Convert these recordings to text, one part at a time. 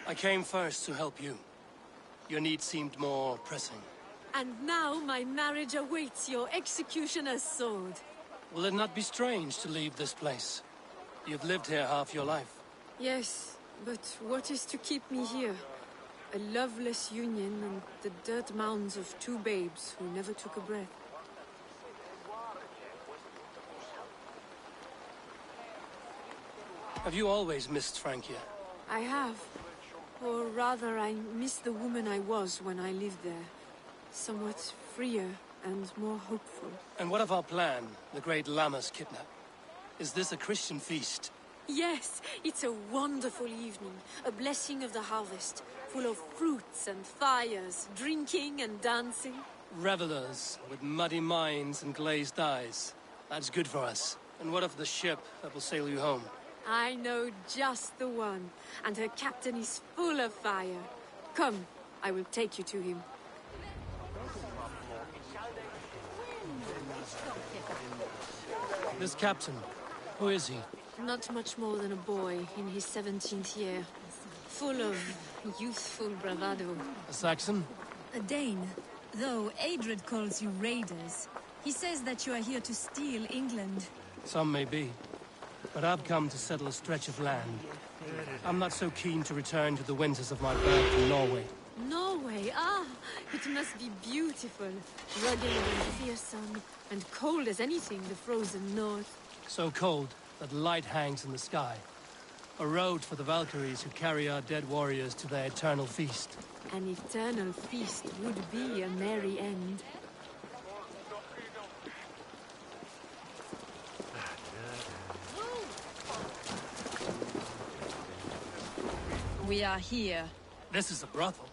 I came first to help you. Your need seemed more pressing. And now my marriage awaits your executioner's sword. Will it not be strange to leave this place? You've lived here half your life. Yes, but what is to keep me here? A loveless union and the dirt mounds of two babes who never took a breath. Have you always missed Francia? I have. Or rather, I miss the woman I was when I lived there. Somewhat freer and more hopeful. And what of our plan, the great Lammas kidnap? Is this a Christian feast? Yes, it's a wonderful evening. A blessing of the harvest. Full of fruits and fires, drinking and dancing. Revelers with muddy minds and glazed eyes. That's good for us. And what of the ship that will sail you home? I know just the one, and her captain is full of fire. Come, I will take you to him. This captain, who is he? Not much more than a boy in his 17th year. Full of youthful bravado. A Saxon? A Dane, though Adred calls you raiders. He says that you are here to steal England. Some may be. But I've come to settle a stretch of land. I'm not so keen to return to the winters of my birth in Norway. Norway? Ah, it must be beautiful. Rugged and fearsome, and cold as anything the frozen north. So cold that light hangs in the sky. A road for the Valkyries who carry our dead warriors to their eternal feast. An eternal feast would be a merry end. We are here. This is a brothel.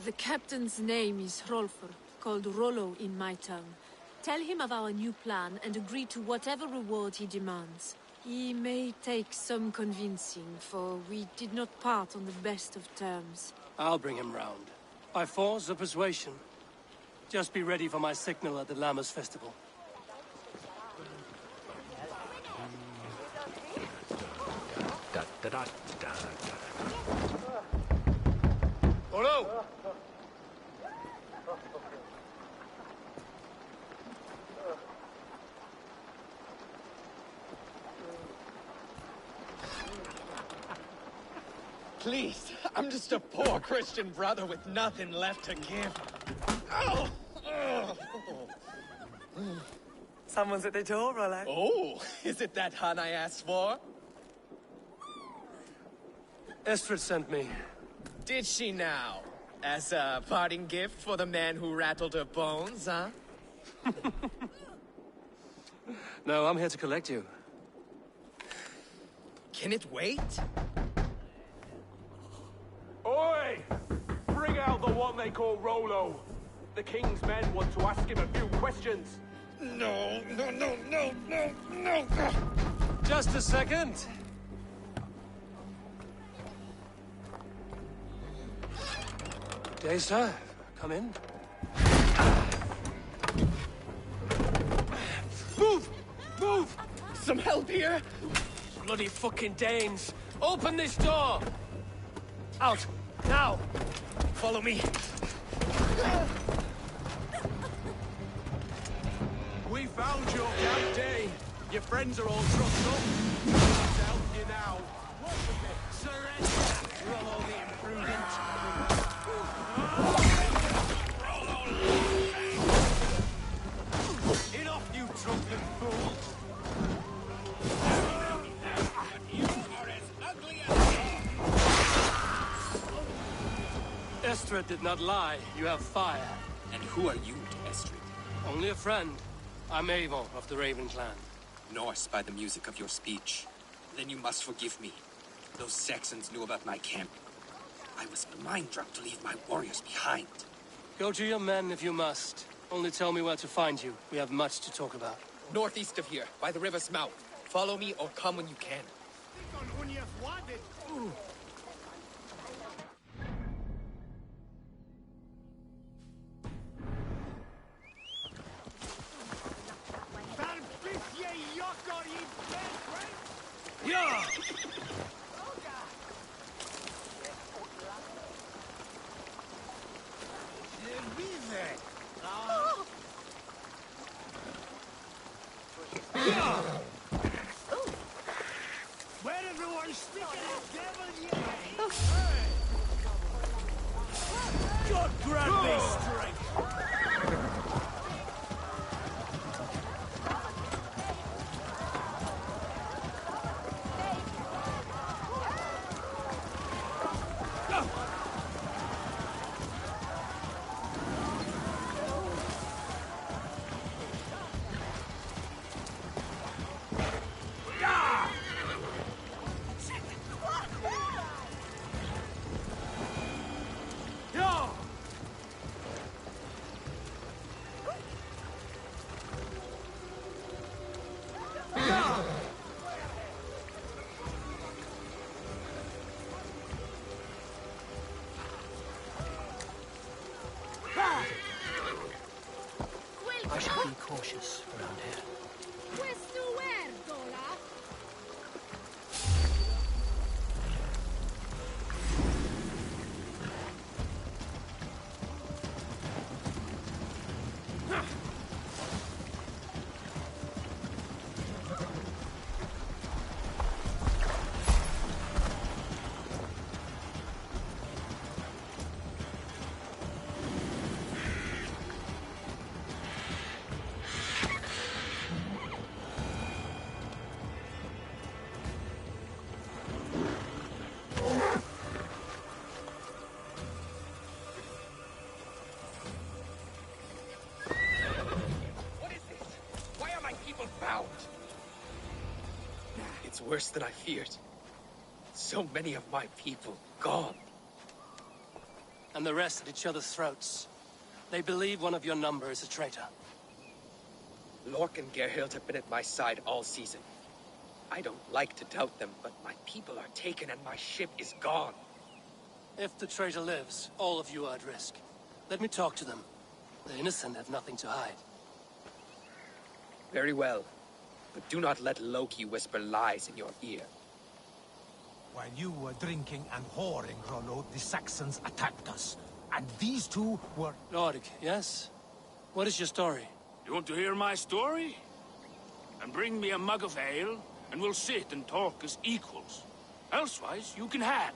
The captain's name is Hrolfr, called Rollo in my tongue. Tell him of our new plan and agree to whatever reward he demands. He may take some convincing, for we did not part on the best of terms. I'll bring him round. By force or persuasion. Just be ready for my signal at the Lammas festival. Rollo! Please, I'm just a poor Christian brother with nothing left to give. Oh! Someone's at the door, Rollo. Oh, is it that hun I asked for? Estrid sent me. Did she now? As a parting gift for the man who rattled her bones, huh? No, I'm here to collect you. Can it wait? Oi! Bring out the one they call Rollo. The king's men want to ask him a few questions. No. Just a second. Day, sir. Come in. Move! Move! Some help here? Bloody fucking Danes! Open this door! Out! Now! Follow me. We found your camp, Day. Your friends are all trucked up. Let's help you now. What was it? Surrender! Rollo the imprudent. Enough, you drunken fools! You are as ugly as... Estrid did not lie. You have fire. And who are you to Estrid? Only a friend. I'm Avon of the Raven clan. Norse by the music of your speech. Then you must forgive me. Those Saxons knew about my camp. I was mind-drunk to leave my warriors behind. Go to your men if you must. Only tell me where to find you. We have much to talk about. Northeast of here, by the river's mouth. Follow me or come when you can. Yeah! Where everyone's sticking his devil, yeah! God grant me strength! I should be cautious around here. It's worse than I feared. So many of my people gone. And the rest at each other's throats. They believe one of your number is a traitor. Lork and Gerhild have been at my side all season. I don't like to doubt them, but my people are taken and my ship is gone. If the traitor lives, all of you are at risk. Let me talk to them. The innocent have nothing to hide. Very well. But do not let Loki whisper lies in your ear. While you were drinking and whoring, Rollo, the Saxons attacked us. And these two were... Lord, yes? What is your story? You want to hear my story? And bring me a mug of ale, and we'll sit and talk as equals. Elsewise, you can have.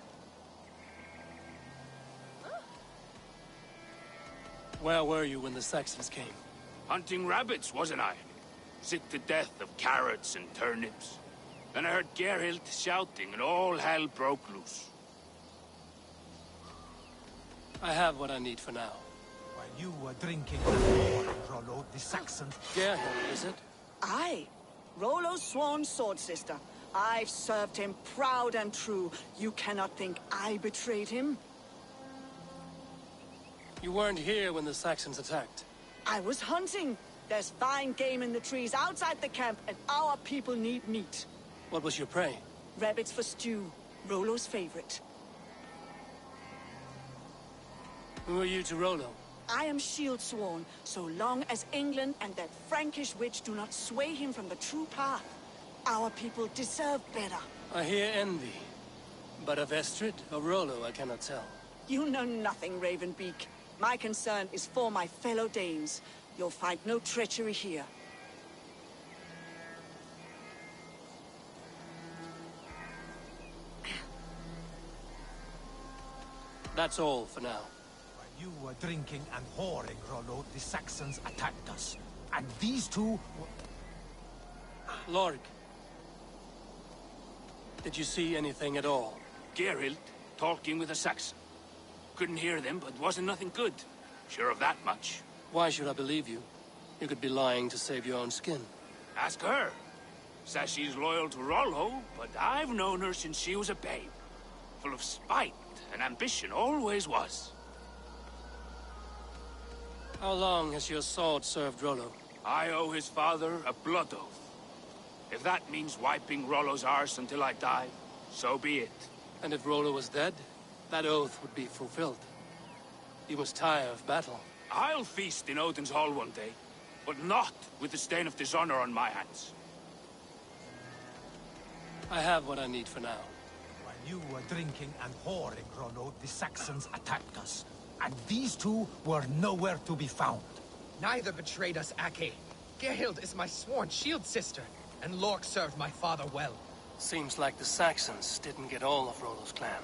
Where were you when the Saxons came? Hunting rabbits, wasn't I? Sick to death of carrots and turnips. Then I heard Gerhild shouting, and all hell broke loose. I have what I need for now. While you were drinking and whoring, Rollo, the Saxons... Gerhild, is it? Aye. Rollo's sworn sword sister. I've served him proud and true. You cannot think I betrayed him? You weren't here when the Saxons attacked. I was hunting. There's fine game in the trees outside the camp, and our people need meat. What was your prey? Rabbits for stew. Rollo's favorite. Who are you to Rollo? I am shield sworn, so long as England and that Frankish witch do not sway him from the true path. Our people deserve better. I hear envy. But of Estrid or Rollo, I cannot tell. You know nothing, Ravenbeak. My concern is for my fellow Danes. You'll find no treachery here. That's all for now. While you were drinking and whoring, Rollo, the Saxons attacked us. And these two were... Lorik. Did you see anything at all? Gerhild talking with a Saxon. Couldn't hear them, but wasn't nothing good. Sure of that much. Why should I believe you? You could be lying to save your own skin. Ask her. Says she's loyal to Rollo, but I've known her since she was a babe. Full of spite and ambition, always was. How long has your sword served Rollo? I owe his father a blood oath. If that means wiping Rollo's arse until I die, so be it. And if Rollo was dead, that oath would be fulfilled. You must tire of battle. I'll feast in Odin's hall one day, but not with the stain of dishonor on my hands. I have what I need for now. While you were drinking and whoring, Rollo, the Saxons attacked us. And these two were nowhere to be found. Neither betrayed us, Ake. Gerhild is my sworn shield sister. and Lork served my father well. Seems like the Saxons didn't get all of Rollo's clan.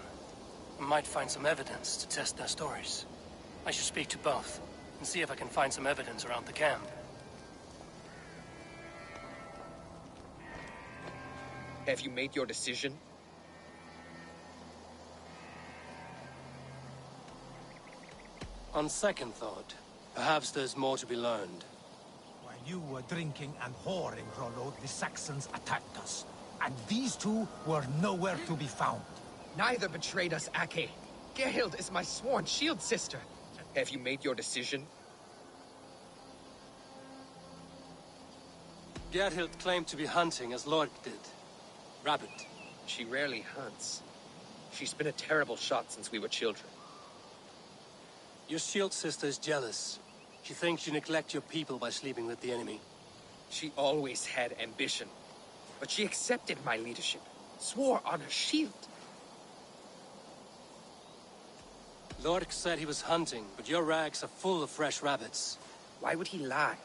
Might find some evidence to test their stories. I should speak to both, and see if I can find some evidence around the camp. Have you made your decision? On second thought, perhaps there's more to be learned. While you were drinking and whoring, Rollo, the Saxons attacked us. And these two were nowhere to be found. Neither betrayed us, Ake. Gerhild is my sworn shield sister. Have you made your decision? Gerhild claimed to be hunting as Lord did. Rabbit. She rarely hunts. She's been a terrible shot since we were children. Your shield sister is jealous. She thinks you neglect your people by sleeping with the enemy. She always had ambition. But she accepted my leadership. Swore on her shield. Lork said he was hunting, but your rags are full of fresh rabbits. Why would he lie?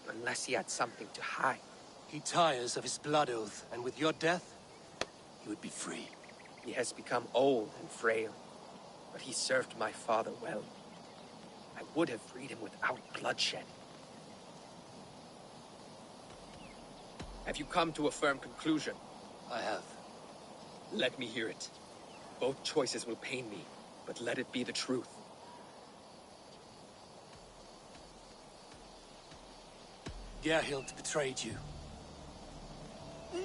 Unless he had something to hide. He tires of his blood oath, and with your death, he would be free. He has become old and frail. But he served my father well. I would have freed him without bloodshed. Have you come to a firm conclusion? I have. Let me hear it. Both choices will pain me, but let it be the truth. Gerhild betrayed you.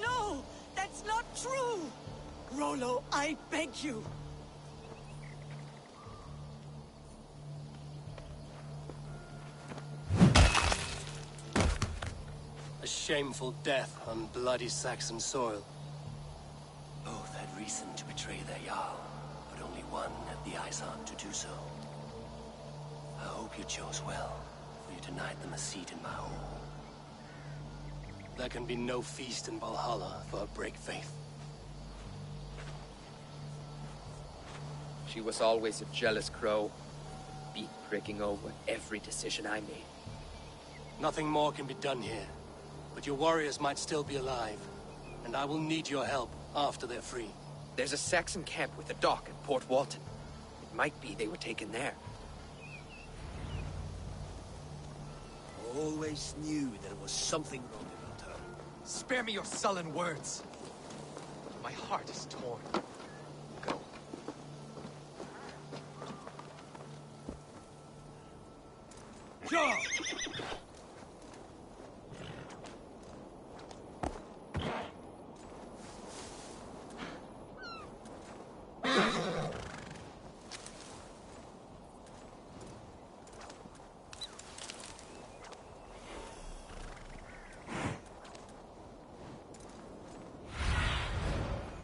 No! That's not true! Rollo, I beg you! A shameful death on bloody Saxon soil. Both had reason to betray their Jarl, but only one had the eyes on to do so. I hope you chose well, for you denied them a seat in my hall. There can be no feast in Valhalla for a break faith. She was always a jealous crow, beak pricking over every decision I made. Nothing more can be done here, but your warriors might still be alive, and I will need your help after they're free. There's a Saxon camp with a dock at Port Walton. It might be they were taken there. Always knew there was something wrong about her. Spare me your sullen words. My heart is torn. Go. Sure.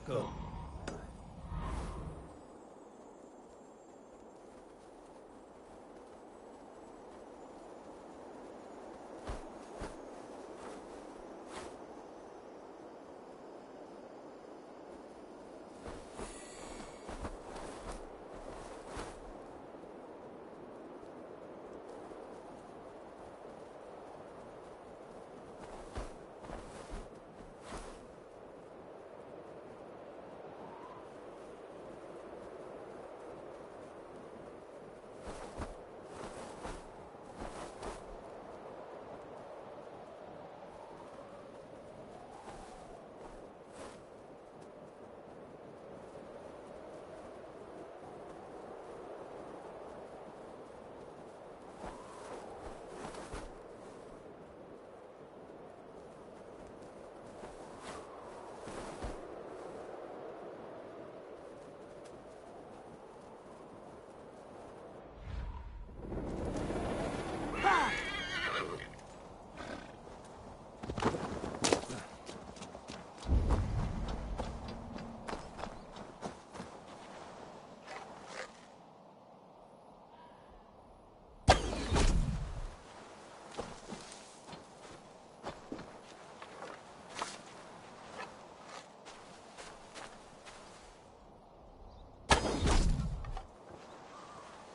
Go.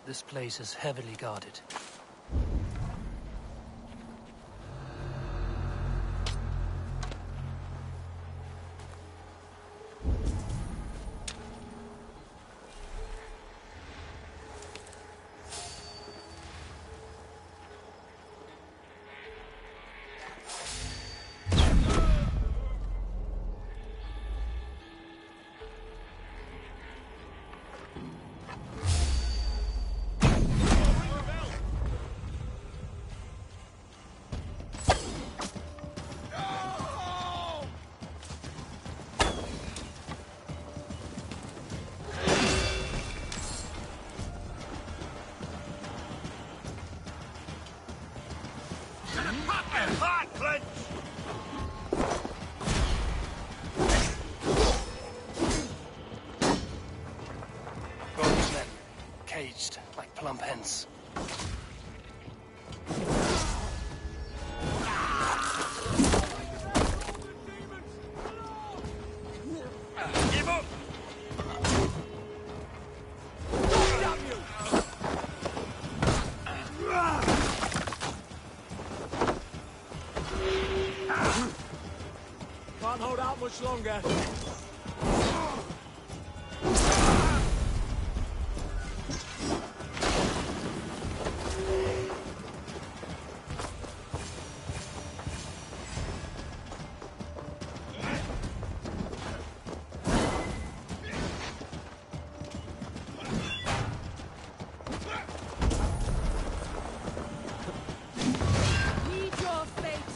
This place is heavily guarded. Hard clench! Roland's men, caged like plump hens. Give up! Can't hold out much longer. Meet your fate.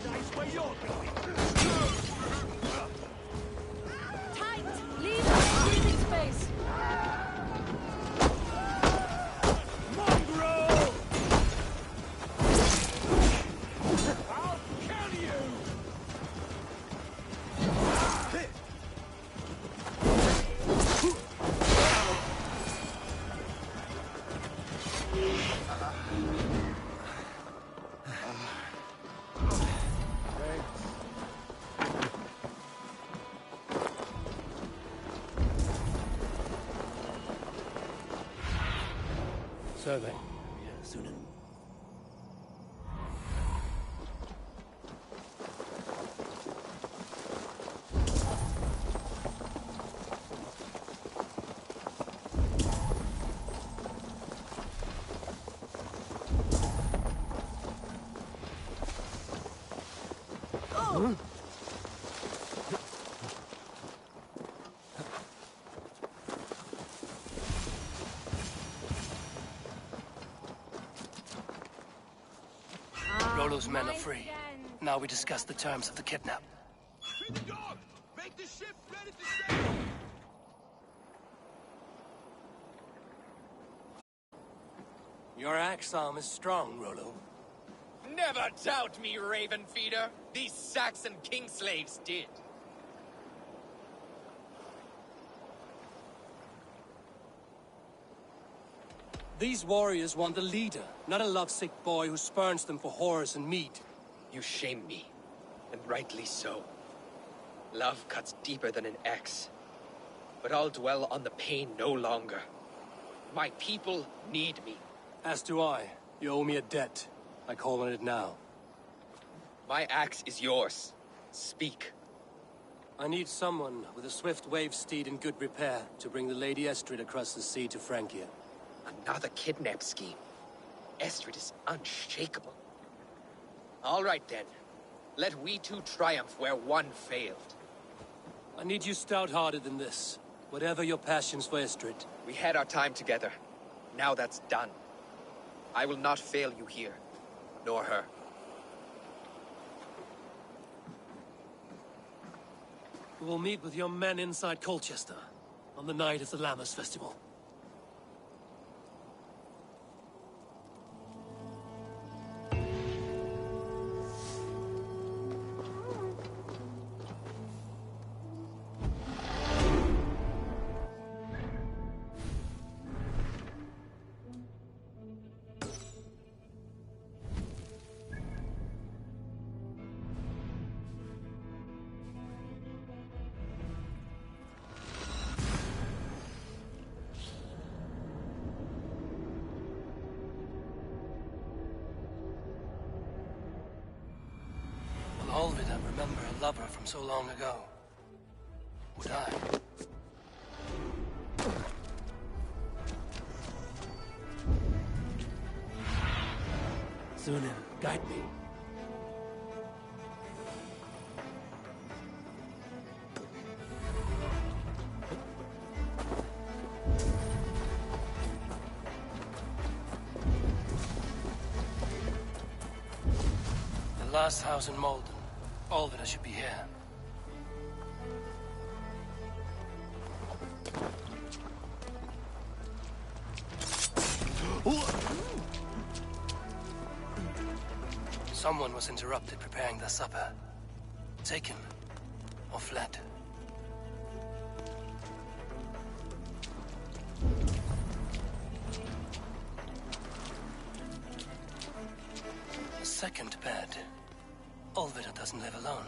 Nice where you're going. Tight. Leave the breathing space. Mongrel! I'll kill you! Survey. Sunan. Rollo's men are free. Now we discuss the terms of the kidnap. Hit the dog! Make the ship ready to sail! Your axe arm is strong, Rollo. Never doubt me, Raven Feeder. These Saxon king slaves did. These warriors want a leader, not a lovesick boy who spurns them for horrors and meat. You shame me, and rightly so. Love cuts deeper than an axe. But I'll dwell on the pain no longer. My people need me. As do I. You owe me a debt. I call on it now. My axe is yours. Speak. I need someone with a swift wave steed in good repair to bring the Lady Estrid across the sea to Francia. Another kidnap scheme. Estrid is unshakable. All right then. Let we two triumph where one failed. I need you stout-hearted in this. Whatever your passions for Estrid. We had our time together. Now that's done. I will not fail you here. Nor her. We will meet with your men inside Colchester on the night of the Lammas Festival. All of it, I remember a lover from so long ago. Would I? Sunan, guide me. last house in Malden. Alvida should be here. Someone was interrupted preparing their supper. Taken or fled. A second bed. Alvida doesn't live alone.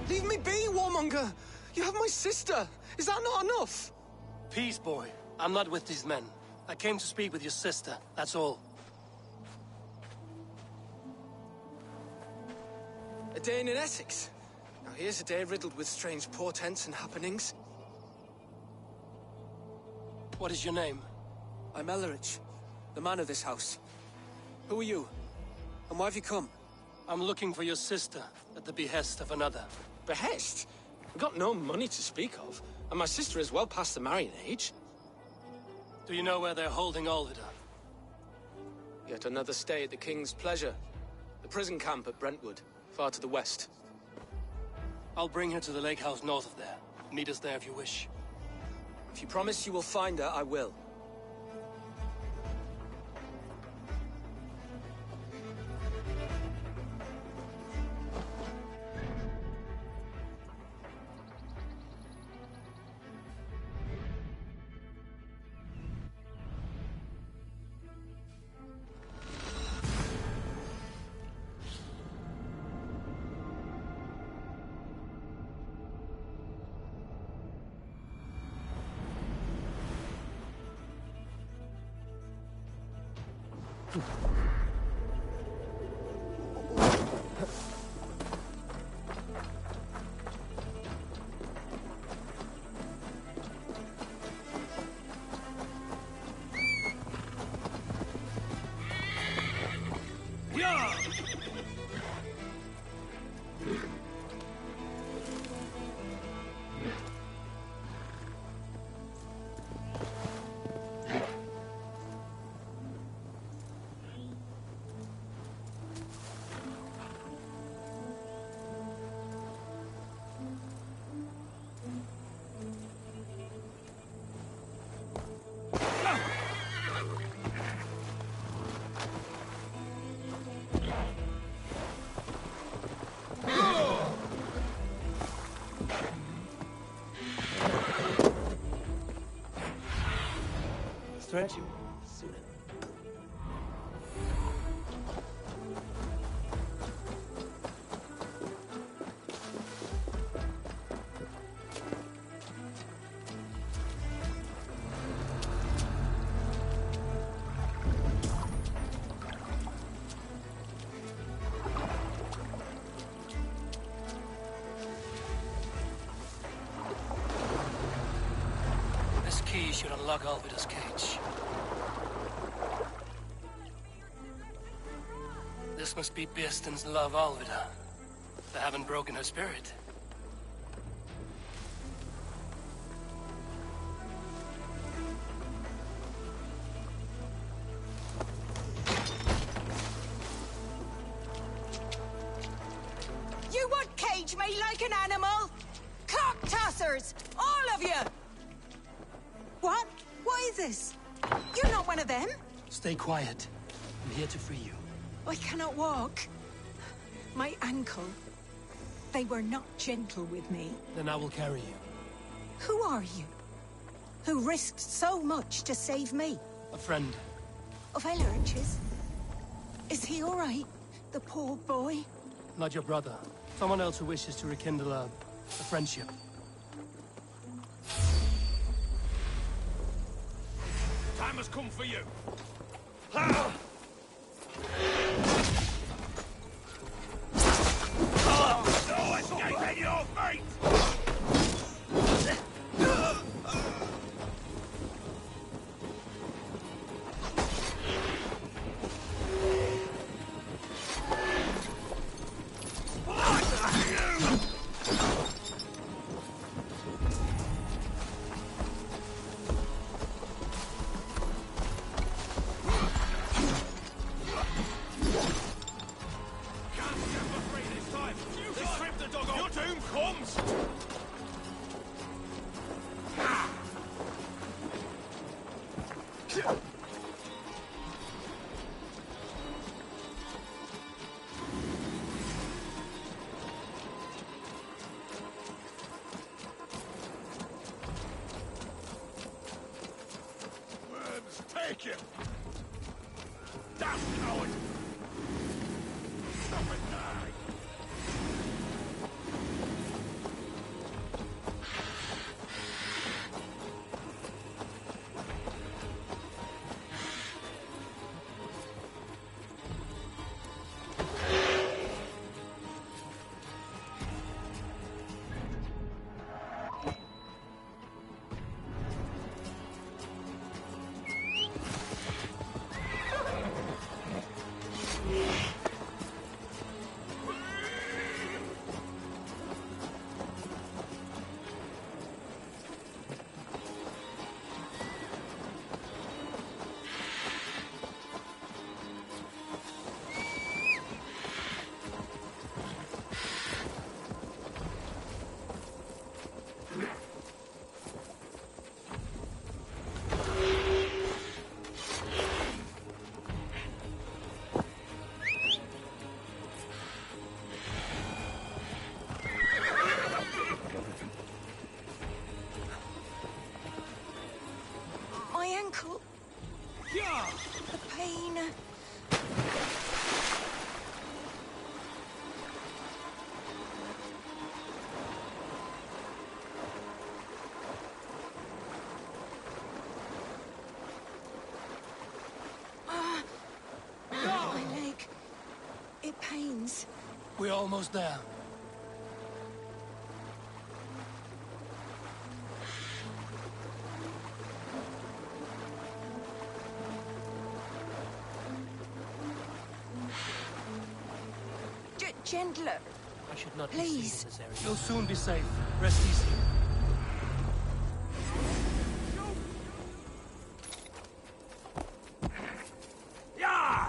Leave me be, warmonger! You have my sister! Is that not enough? Peace, boy. I'm not with these men. I came to speak with your sister, that's all. A day in Essex. Now here's a day riddled with strange portents and happenings. What is your name? I'm Ellerich, the man of this house. Who are you? And why have you come? I'm looking for your sister at the behest of another. Behest? We've got no money to speak of, and my sister is well past the marrying age. Do you know where they're holding Alvida? Yet another stay at the King's pleasure. The prison camp at Brentwood, far to the west. I'll bring her to the lake house north of there. Meet us there if you wish. If you promise you will find her, I will. Stretch you soon. This key should unlock Alvida's cage. This must be Birston's love, Alvida. They haven't broken her spirit. You would cage me like an animal? Cock tossers! All of you! What? What is this? You're not one of them? Stay quiet. I'm here to free you. I cannot walk. My ankle. They were not gentle with me. Then I will carry you. Who are you? Who risked so much to save me? A friend. Of Ellerich's? Is he all right? The poor boy? Not your brother. Someone else who wishes to rekindle a friendship. Time has come for you. No escaping your fate! doggo! Your doom comes! Worms, take him! Damn coward! Stop and die! My ankle. Yeah! The pain. My leg. It pains. We're almost there. Gentler. I should not Please. be seen in this area. You'll soon be safe. Rest easy. Yeah!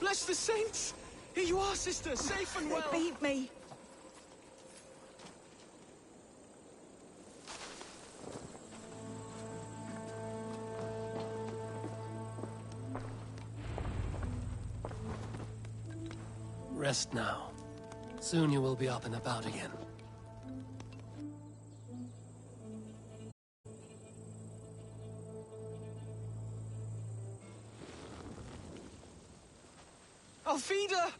Bless the saints! Here you are, sister, safe and They well. beat me. Rest now. Soon you will be up and about again. Alfida!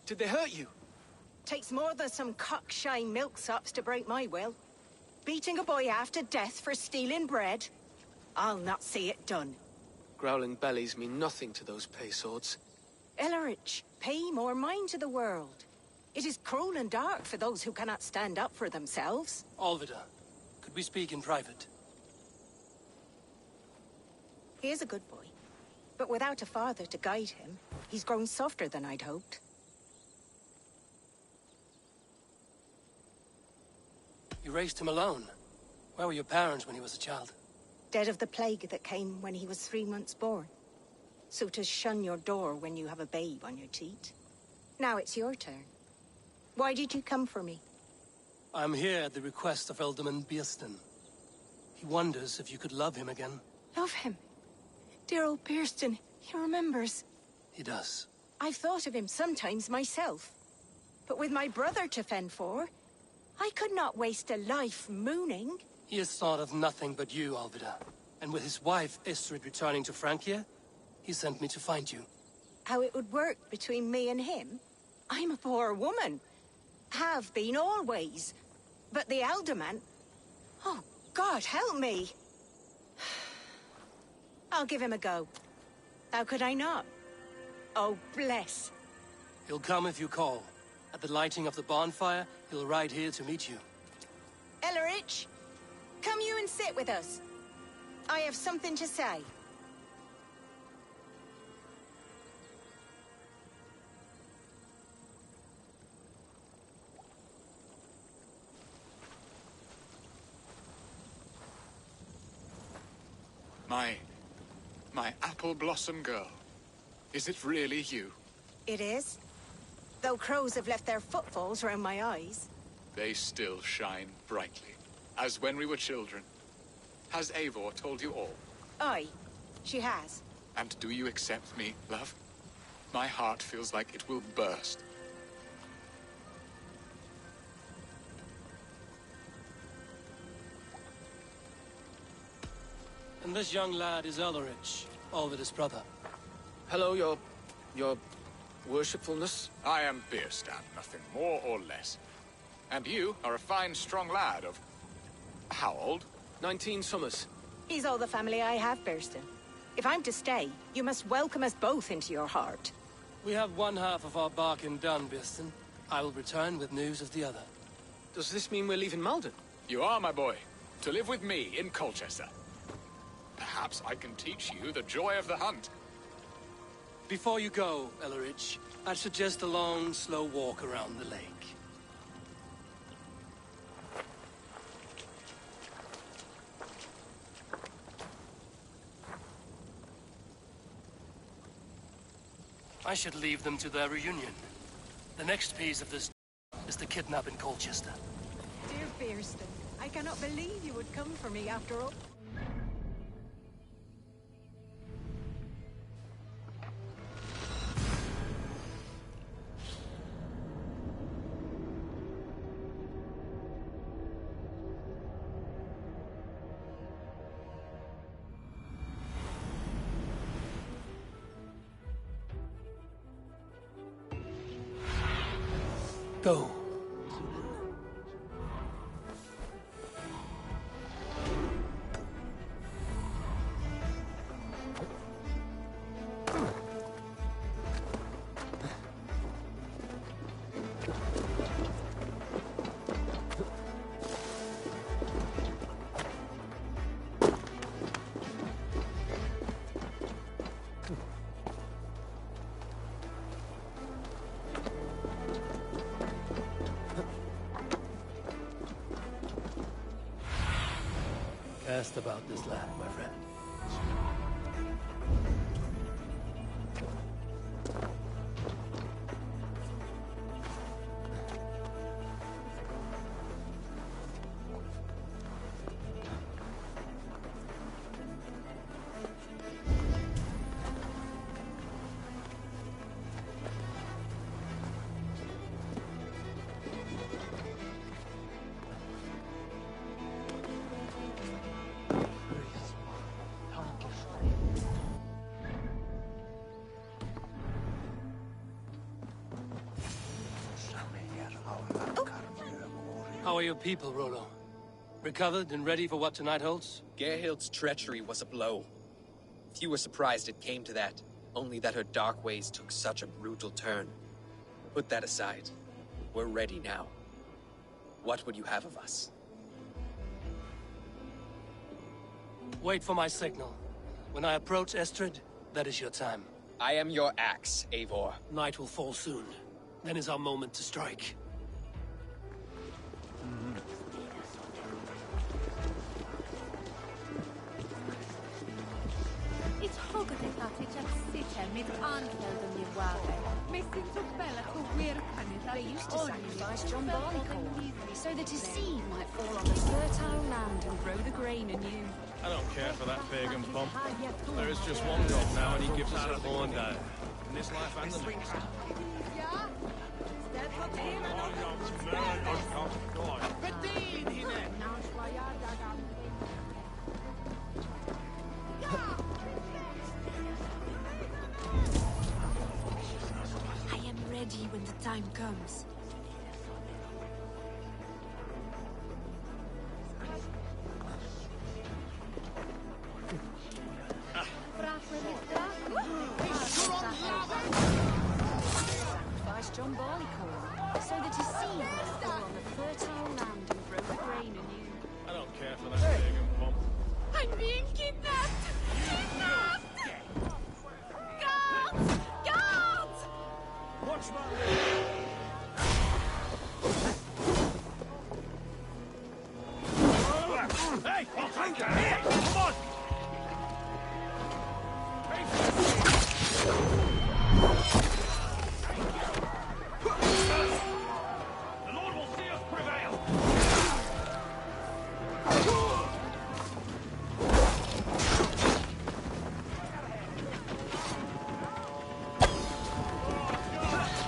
Did they hurt you? Takes more than some cockshy milksops to break my will. Beating a boy half to death for stealing bread? I'll not see it done. Growling bellies mean nothing to those pay swords. Ellerich, pay more mind to the world. It is cruel and dark for those who cannot stand up for themselves. Alvida, could we speak in private? He is a good boy. But without a father to guide him, he's grown softer than I'd hoped. You raised him alone. Where were your parents when he was a child? Dead of the plague that came when he was 3 months born. So to shun your door when you have a babe on your teat. Now it's your turn. Why did you come for me? I'm here at the request of Alderman Biersten. He wonders if you could love him again. Love him. Dear old Biersten, he remembers. He does. I've thought of him sometimes myself. But with my brother to fend for, I could not waste a life mooning. He has thought of nothing but you, Alvida. And with his wife, Estrid, returning to Francia, he sent me to find you. How it would work between me and him? I'm a poor woman. Have been always. But the alderman... Oh, God, help me! I'll give him a go. How could I not? Oh, bless. He'll come if you call. At the lighting of the bonfire, he'll ride here to meet you. Ellerich, come you and sit with us. I have something to say. My apple blossom girl. Is it really you? It is. Though crows have left their footfalls round my eyes. They still shine brightly, as when we were children. Has Eivor told you all? Aye, she has. And do you accept me, love? My heart feels like it will burst. And this young lad is Elrich, Olvid's brother. Hello, your worshipfulness. I am Bierstan, nothing more or less. And you are a fine, strong lad of... how old? 19 summers. He's all the family I have, Burston. If I'm to stay, you must welcome us both into your heart. We have one half of our bargain done, Birston. I will return with news of the other. Does this mean we're leaving Malden? You are, my boy, to live with me in Colchester. Perhaps I can teach you the joy of the hunt. Before you go, Elrich, I'd suggest a long, slow walk around the lake. I should leave them to their reunion. The next piece of this is the kidnap in Colchester. Dear Burston, I cannot believe you would come for me after all. Go. Asked about this lad, my friend. How are your people, Rollo? Recovered and ready for what tonight holds? Gerhild's treachery was a blow. Few were surprised it came to that, only that her dark ways took such a brutal turn. Put that aside. We're ready now. What would you have of us? Wait for my signal. When I approach Estrid, that is your time. I am your axe, Eivor. Night will fall soon. Then is our moment to strike. It's They used to sacrifice John Barleycorn, so that his seed might fall on the fertile land and grow the grain anew. I don't care for that pagan pomp. There is just one God now, and he gives us a born day. In this life and the next. I am ready when the time comes. Sacrifice John Barleycorn, so that his seed might fall on the fertile land and grow the grain anew. I don't care for that pagan pomp. I'm being kidnapped! Kidnapped! Guards! Guards! Watch my Hey! Here! Come on! The Lord will see us prevail!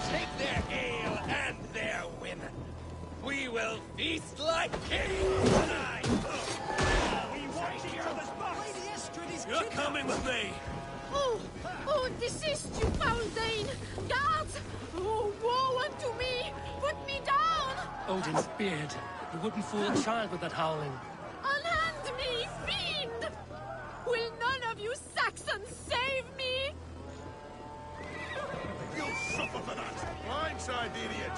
Take their ale and their women. We will feast like kings tonight. We watch each other's backs! Lady Estrid is You're coming with me. Oh, desist, you foul Dane! Guards! Oh, woe unto me! Put me down! Odin's beard. You wouldn't fool a child with that howling. Unhand me, fiend! Will none of you Saxons save me? You'll suffer for that! Blindside the idiot!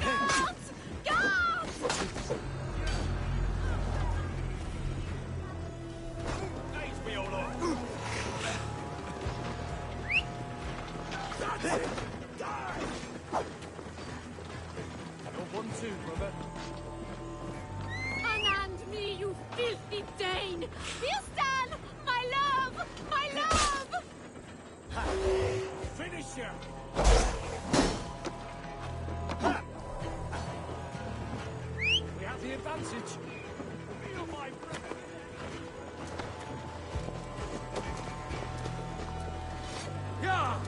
Guards! Guards! Face me, O Lord! That's it! Die! You're 1-2, brother. Unhand me, you filthy Dane! Bilstan! My love! My love! Finish him! We have the advantage. Feel my breath. Yeah!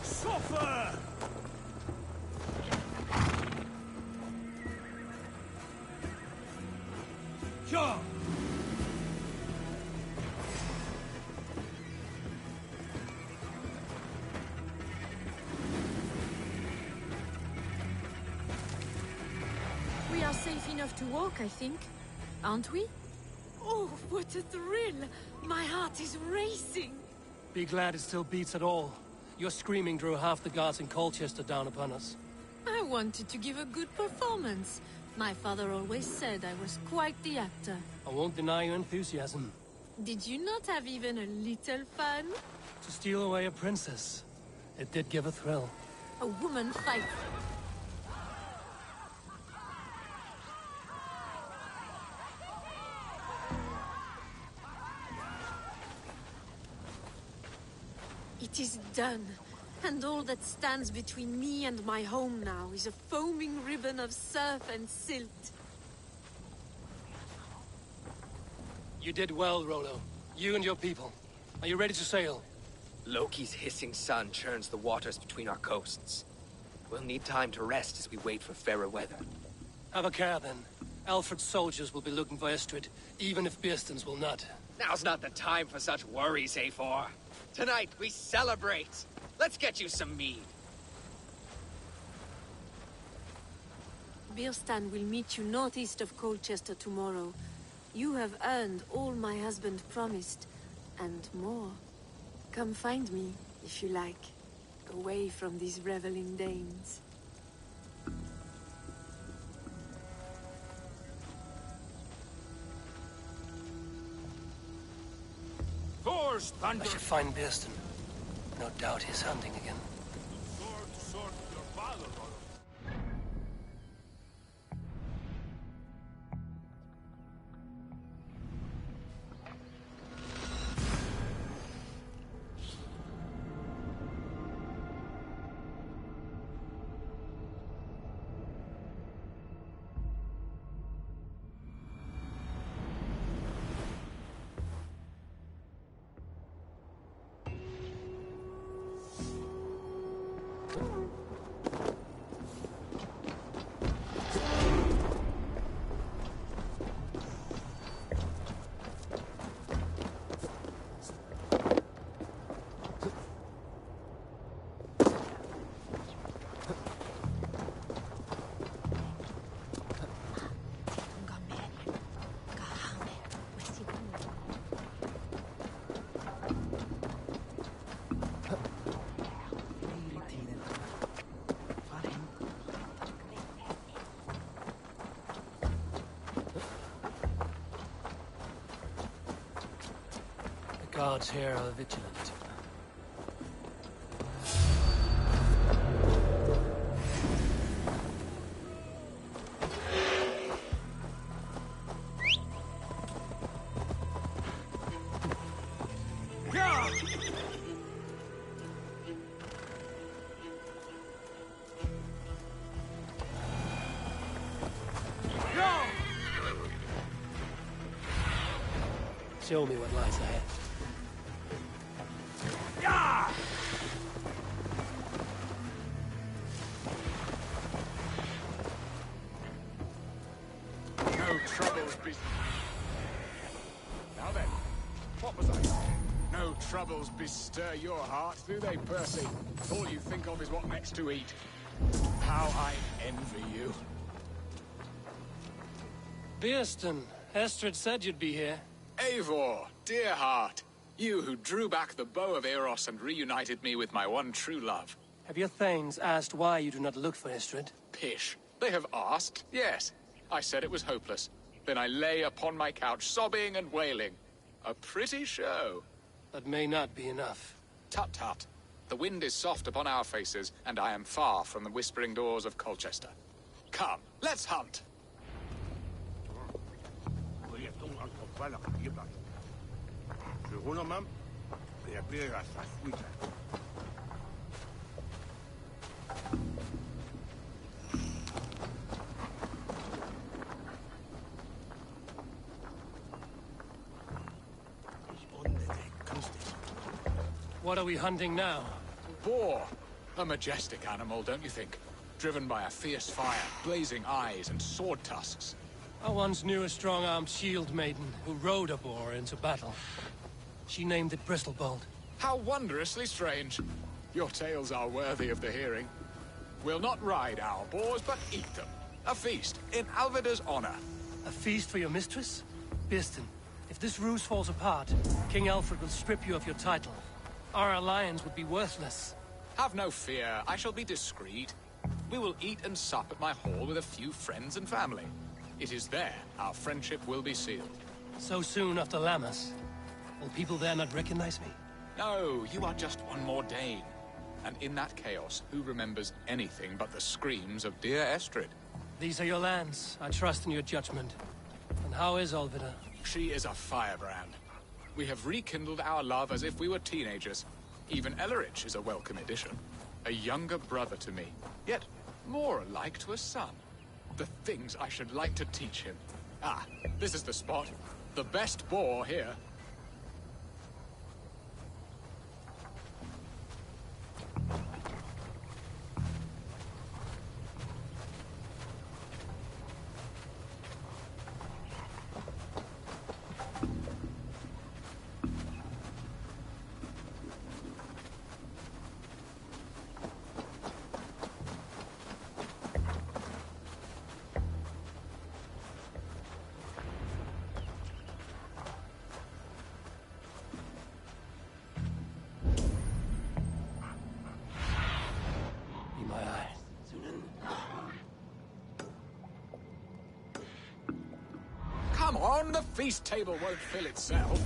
Suffer! Yeah! We are safe enough to walk, I think. Aren't we? Oh, what a thrill! My heart is racing! Be glad it still beats at all. Your screaming drew half the guards in Colchester down upon us. I wanted to give a good performance. My father always said I was quite the actor. I won't deny your enthusiasm. Did you not have even a little fun? To steal away a princess. It did give a thrill. A woman fight. It is done. And all that stands between me and my home now is a foaming ribbon of surf and silt. You did well, Rollo. You and your people. Are you ready to sail? Loki's hissing sun churns the waters between our coasts. We'll need time to rest as we wait for fairer weather. Have a care, then. Alfred's soldiers will be looking for Estrid, even if Bearstons will not. Now's not the time for such worries, A4. Tonight, we celebrate. Let's get you some mead. Birstan will meet you northeast of Colchester tomorrow. You have earned all my husband promised, and more. Come find me, if you like, away from these reveling Danes. Thor's I thunder! should find Bearston. No doubt he's hunting again. Sword to sword with your father, brother. Guards here are vigilant. Show me what lies ahead. No troubles Now then, what was I saying? No troubles bestir your heart, do they, Percy? All you think of is what next to eat. How I envy you. Beerston, Estrid said you'd be here. Eivor, dear heart, you who drew back the bow of Ariost and reunited me with my one true love. Have your thanes asked why you do not look for Estrid? Pish. They have asked, yes. I said it was hopeless. Then I lay upon my couch, sobbing and wailing. A pretty show. That may not be enough. Tut tut. The wind is soft upon our faces, and I am far from the whispering doors of Colchester. Come, let's hunt. What are we hunting now? Boar. A majestic animal, don't you think? Driven by a fierce fire, blazing eyes, and sword tusks. I once knew a strong-armed shield maiden who rode a boar into battle. She named it Bristlebolt. How wondrously strange. Your tales are worthy of the hearing. We'll not ride our boars, but eat them. A feast, in Alvida's honor. A feast for your mistress? Beerston, if this ruse falls apart, King Alfred will strip you of your title. Our alliance would be worthless. Have no fear, I shall be discreet. We will eat and sup at my hall with a few friends and family. It is there our friendship will be sealed. So soon after Lammas? Will people there not recognize me? No, you are just one more Dane. And in that chaos, who remembers anything but the screams of dear Estrid? These are your lands. I trust in your judgment. And how is Alvida? She is a firebrand. We have rekindled our love as if we were teenagers. Even Ellerich is a welcome addition. A younger brother to me, yet more alike to a son. The things I should like to teach him. Ah, this is the spot. The best boar here. Come on, the feast table won't fill itself.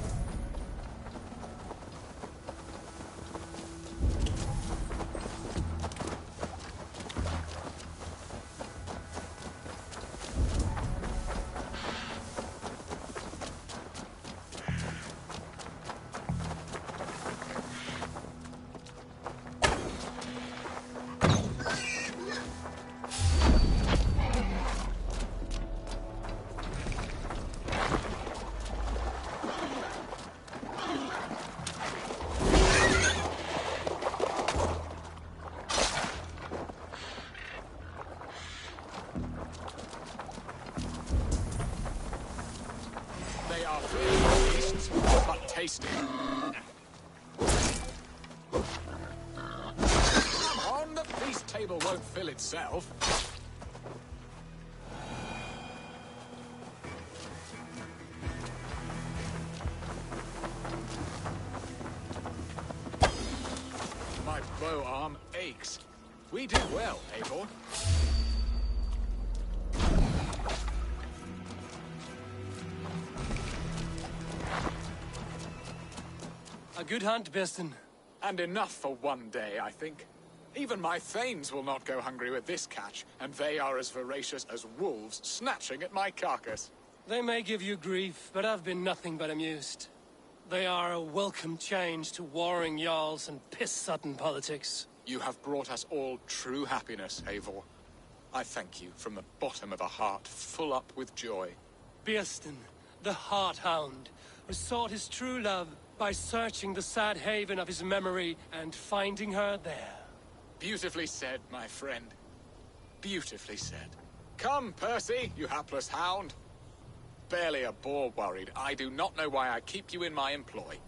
They are feasts, but tasty. Come on, the feast table won't fill itself. My bow arm aches. We did well, Eivor. good hunt, Biston. And enough for one day, I think. Even my thanes will not go hungry with this catch, and they are as voracious as wolves snatching at my carcass. They may give you grief, but I've been nothing but amused. They are a welcome change to warring jarls and piss-sodden politics. You have brought us all true happiness, Eivor. I thank you from the bottom of a heart full up with joy. Birsten, the Heart-Hound, who sought his true love by searching the sad haven of his memory and finding her there. Beautifully said, my friend. Beautifully said. Come, Percy, you hapless hound. Barely a boar worried. I do not know why I keep you in my employ.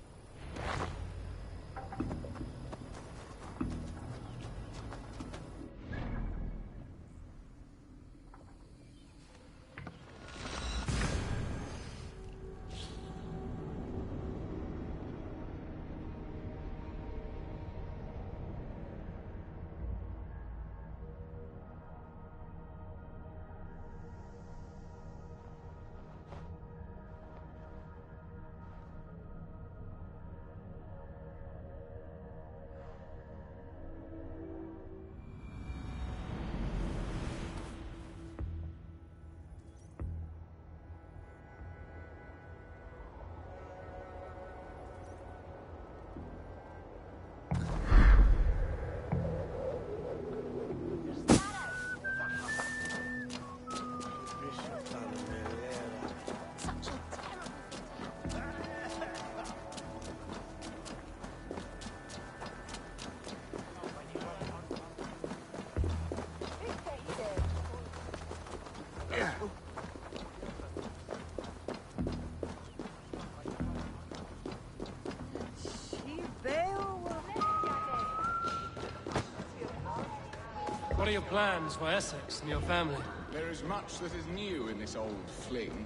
What are your plans for Essex and your family? There is much that is new in this old fling.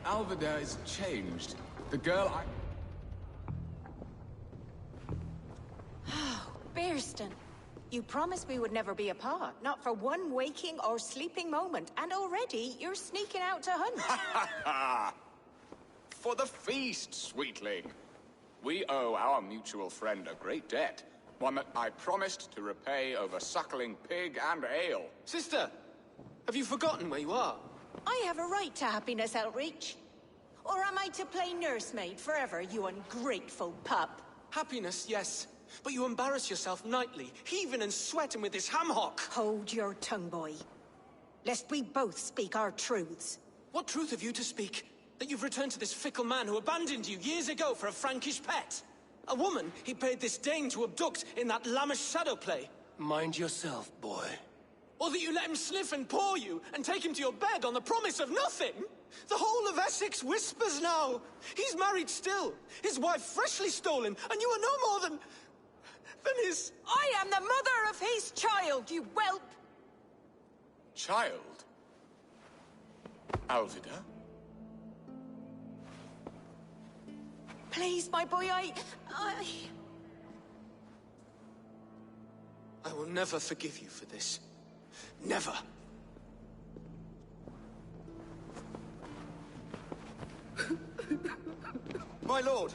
Alvida is changed. The girl Birsten, you promised we would never be apart, not for one waking or sleeping moment, and already you're sneaking out to hunt. For the feast, sweetling. We owe our mutual friend a great debt. One that I promised to repay over suckling pig and ale. Sister, have you forgotten where you are? I have a right to happiness, Outreach. Or am I to play nursemaid forever, you ungrateful pup? Happiness, yes. But you embarrass yourself nightly, heaving and sweating with this ham hock. Hold your tongue, boy. Lest we both speak our truths. What truth have you to speak? That you've returned to this fickle man who abandoned you years ago for a Frankish pet? A woman he paid this Dane to abduct in that lammish shadow play? Mind yourself, boy. Or that you let him sniff and paw you, and take him to your bed on the promise of nothing? The whole of Essex whispers now. He's married still, his wife freshly stolen, and you are no more than his... I am the mother of his child, you whelp! Child? Alvida? Please, my boy, I will never forgive you for this. Never. My lord,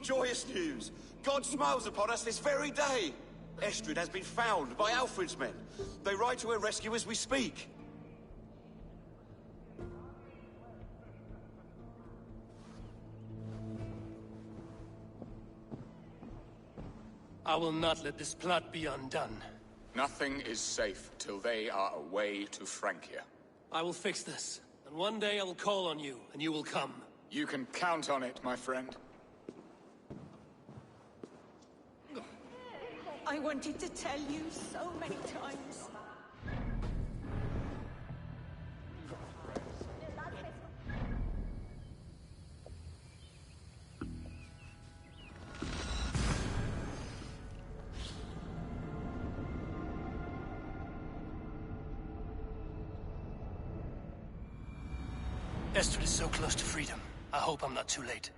joyous news. God smiles upon us this very day. Estrid has been found by Alfred's men. They ride to her rescue as we speak. I will not let this plot be undone. Nothing is safe till they are away to Francia. I will fix this, and one day I will call on you, and you will come. You can count on it, my friend. I wanted to tell you so many times. Estrid is so close to freedom. I hope I'm not too late.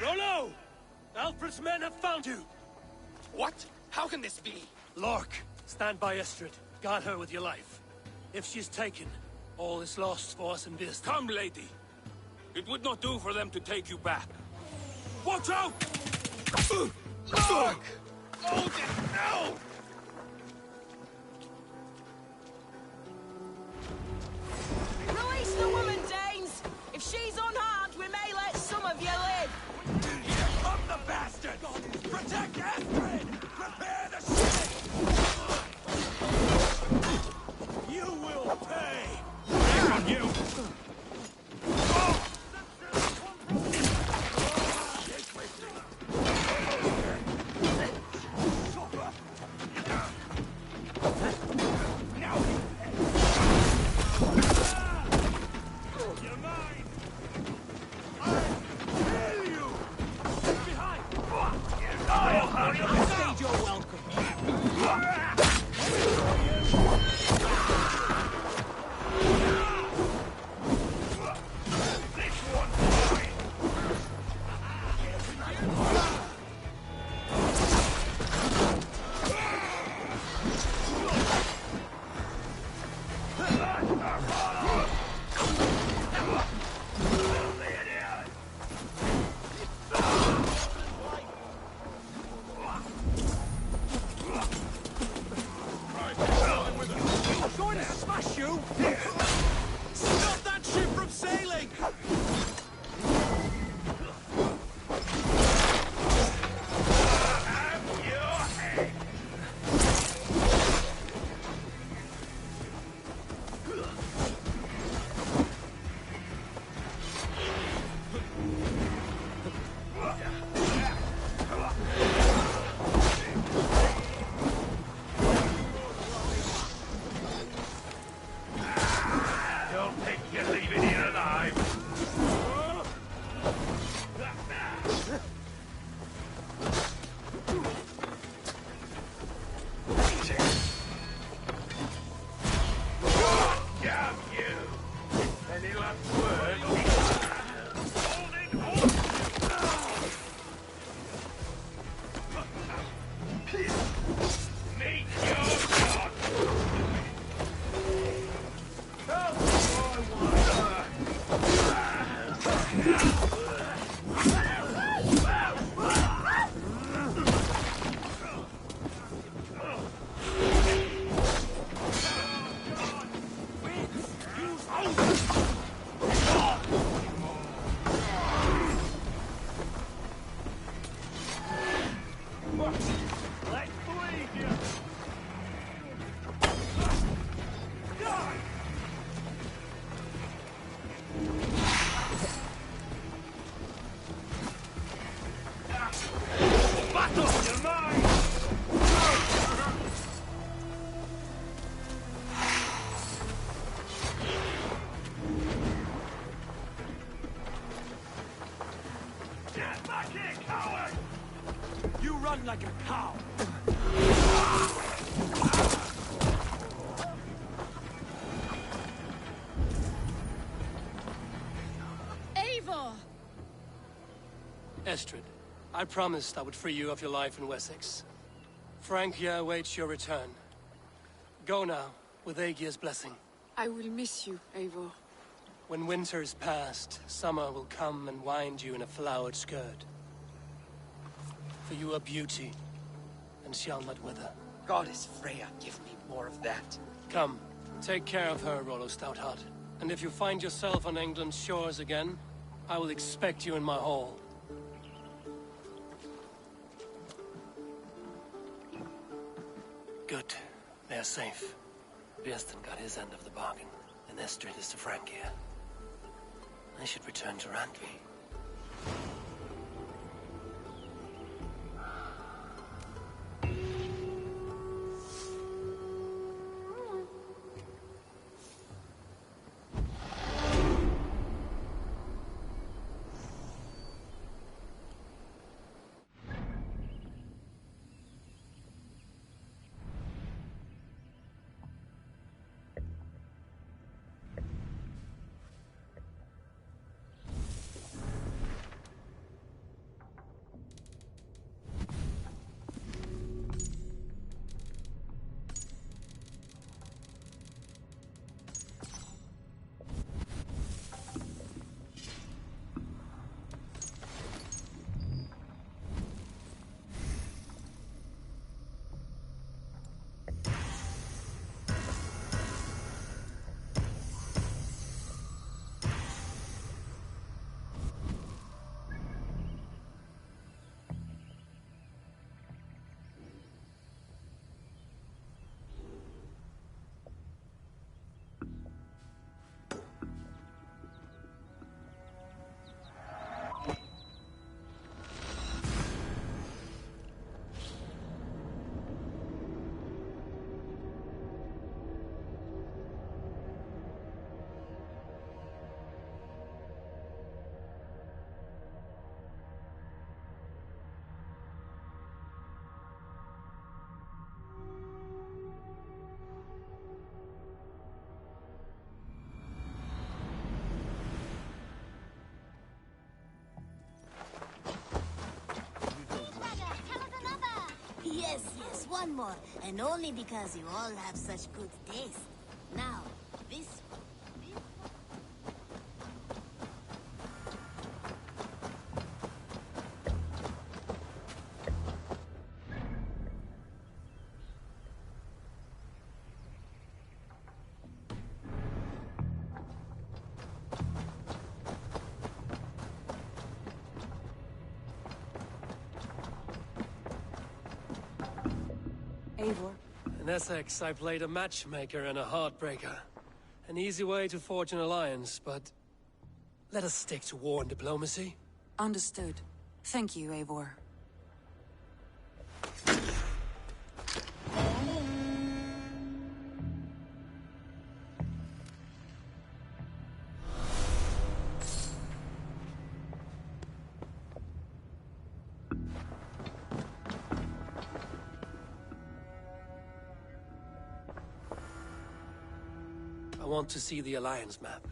Rollo! Alfred's men have found you! What? How can this be? Lork, stand by Estrid. Guard her with your life. If she's taken, all is lost for us in Bearston. Come, lady. It would not do for them to take you back. Watch out! Lork! Hold it! No! Release the woman, Danes! If she's unharmed, we may let some of you live! Here come the bastard! Protect Astrid! Prepare the ship! You will pay! Back on you! Stop that ship from sailing! Don't think you're leaving here alive. Damn you! Any last words? Meet your god! Let's bleed you! Battle! You're mine! Get back here, coward! You run like a cow. Eivor! Estrid, I promised I would free you of your life in Wessex. Frank here awaits your return. Go now, with Aegir's blessing. I will miss you, Eivor. When winter is past, summer will come and wind you in a flowered skirt. For you are beauty, and shall not wither. Goddess Freya, give me more of that. Come, take care of her, Rollo Stoutheart. And if you find yourself on England's shores again, I will expect you in my hall. Good. They are safe. Bearston got his end of the bargain, and Estrid is to Frank here. I should return to Randvi. one more, and only because you all have such good taste. Now, this... Eivor. In Essex, I played a matchmaker and a heartbreaker. An easy way to forge an alliance, but... let us stick to war and diplomacy. Understood. Thank you, Eivor. I want to see the alliance map.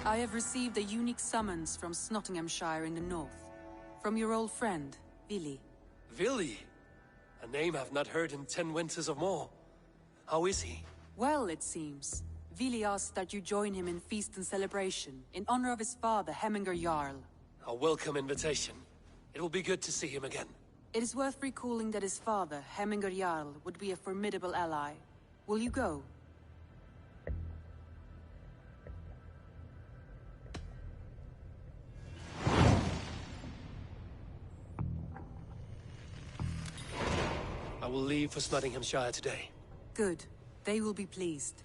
I have received a unique summons from Nottinghamshire in the north. From your old friend, Vili. Vili? A name I've not heard in 10 winters or more. How is he? Well, it seems. Vili asked that you join him in feast and celebration, in honor of his father, Hemminger Jarl. A welcome invitation. It will be good to see him again. It is worth recalling that his father, Hemminger Jarl, would be a formidable ally. Will you go? I will leave for Nottinghamshire today. Good. They will be pleased.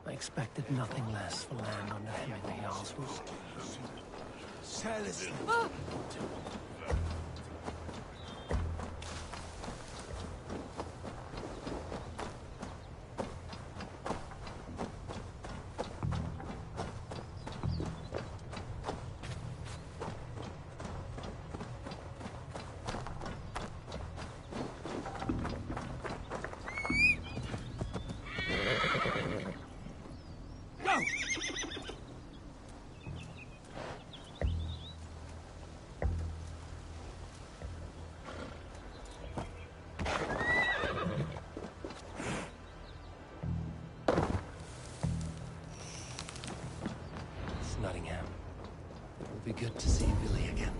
I expected nothing less for land under Hemminger Jarl's rule. Celestine! Nottingham. It will be good to see Vili again.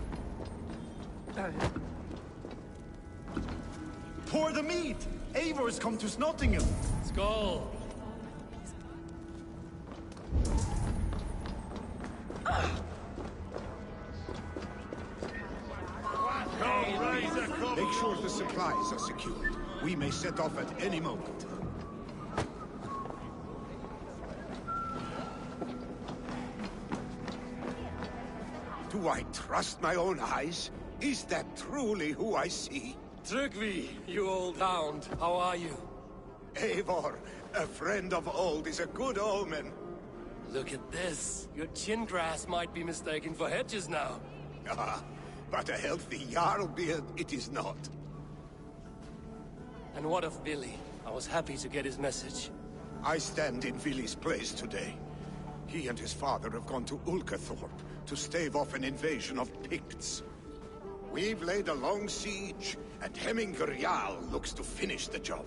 Pour the meat! Eivor has come to Nottingham! Skull! Make sure the supplies are secured. We may set off at any moment. Do I trust my own eyes? Is that truly who I see? Tryggvi, you old hound, how are you? Eivor, a friend of old is a good omen. Look at this. Your chin grass might be mistaken for hedges now. Ah, but a healthy Jarl beard it is not. And what of Billy? I was happy to get his message. I stand in Villy's place today. He and his father have gone to Ulkathorpe to stave off an invasion of Picts. We've laid a long siege, and Hemminger Jarl looks to finish the job.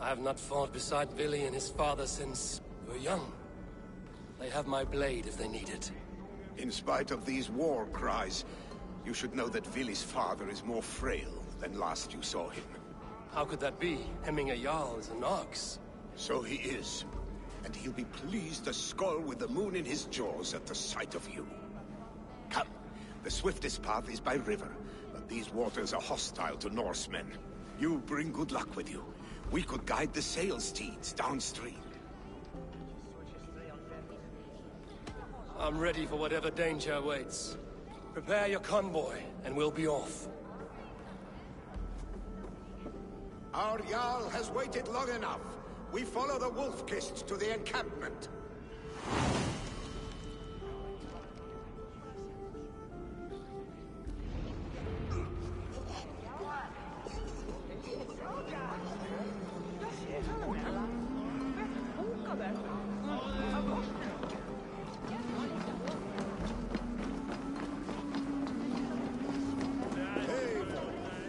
I have not fought beside Billy and his father since we were young. They have my blade if they need it. In spite of these war cries, you should know that Villy's father is more frail than last you saw him. How could that be? Hemminger Jarl is an ox. So he is. And he'll be pleased to skull with the moon in his jaws at the sight of you. Come. The swiftest path is by river, but these waters are hostile to Norsemen. You bring good luck with you. We could guide the sail steeds downstream. I'm ready for whatever danger awaits. Prepare your convoy, and we'll be off. Our Jarl has waited long enough. We follow the Wolf-Kist to the encampment.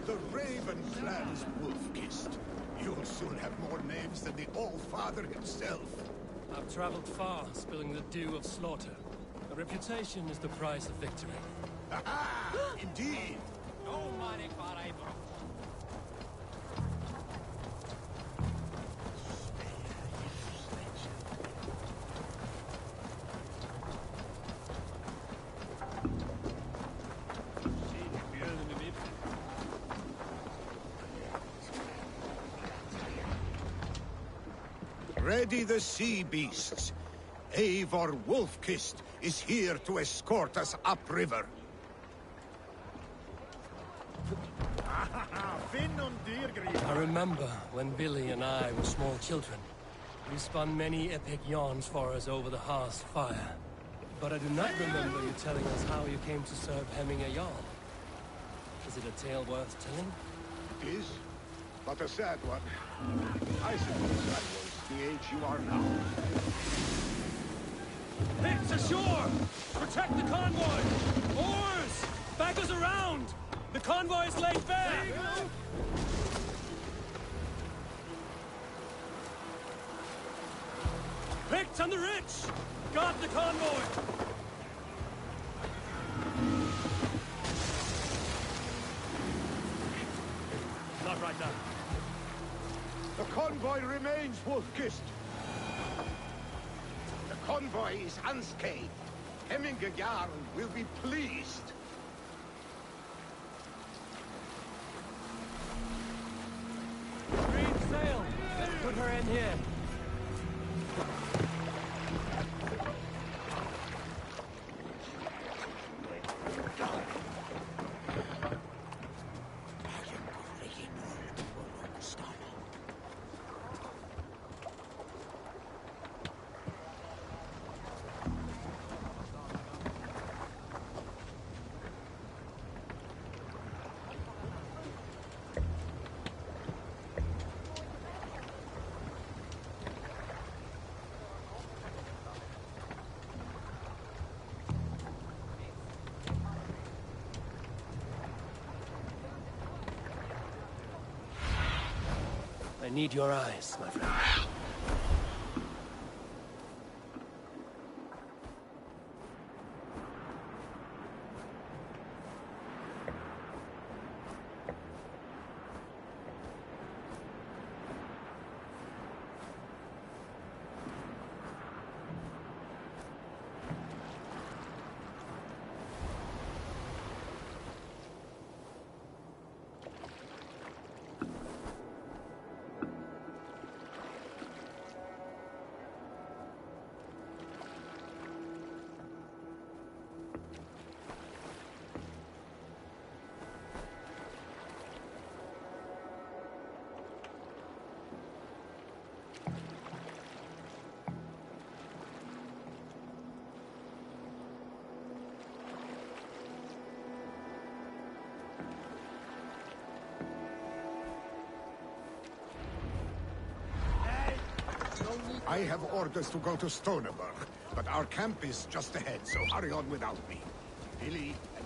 The Raven Clan's Wolf-Kist. You'll soon have more names than the All-Father himself. I've traveled far, spilling the dew of slaughter. A reputation is the price of victory. Aha! Indeed! No money for April. Ready the sea beasts. Eivor Wolf-Kist is here to escort us upriver. I remember when Billy and I were small children. You spun many epic yarns for us over the hearth's fire. But I do not remember you telling us how you came to serve Hemminger Jarl. Is it a tale worth telling? It is, but a sad one. I suppose I was the age you are now. Picts ashore! Protect the convoy! Oars! Back us around! The convoy is laid bare! Picts on the ridge! Guard the convoy! Not right now. The convoy remains, Wolf-Kist. The convoy is unscathed. Hemminger Jarl will be pleased. Green sail! Let's put her in here. I need your eyes, my friend. I have orders to go to Stoneberg, but our camp is just ahead, so hurry on without me. Billy and...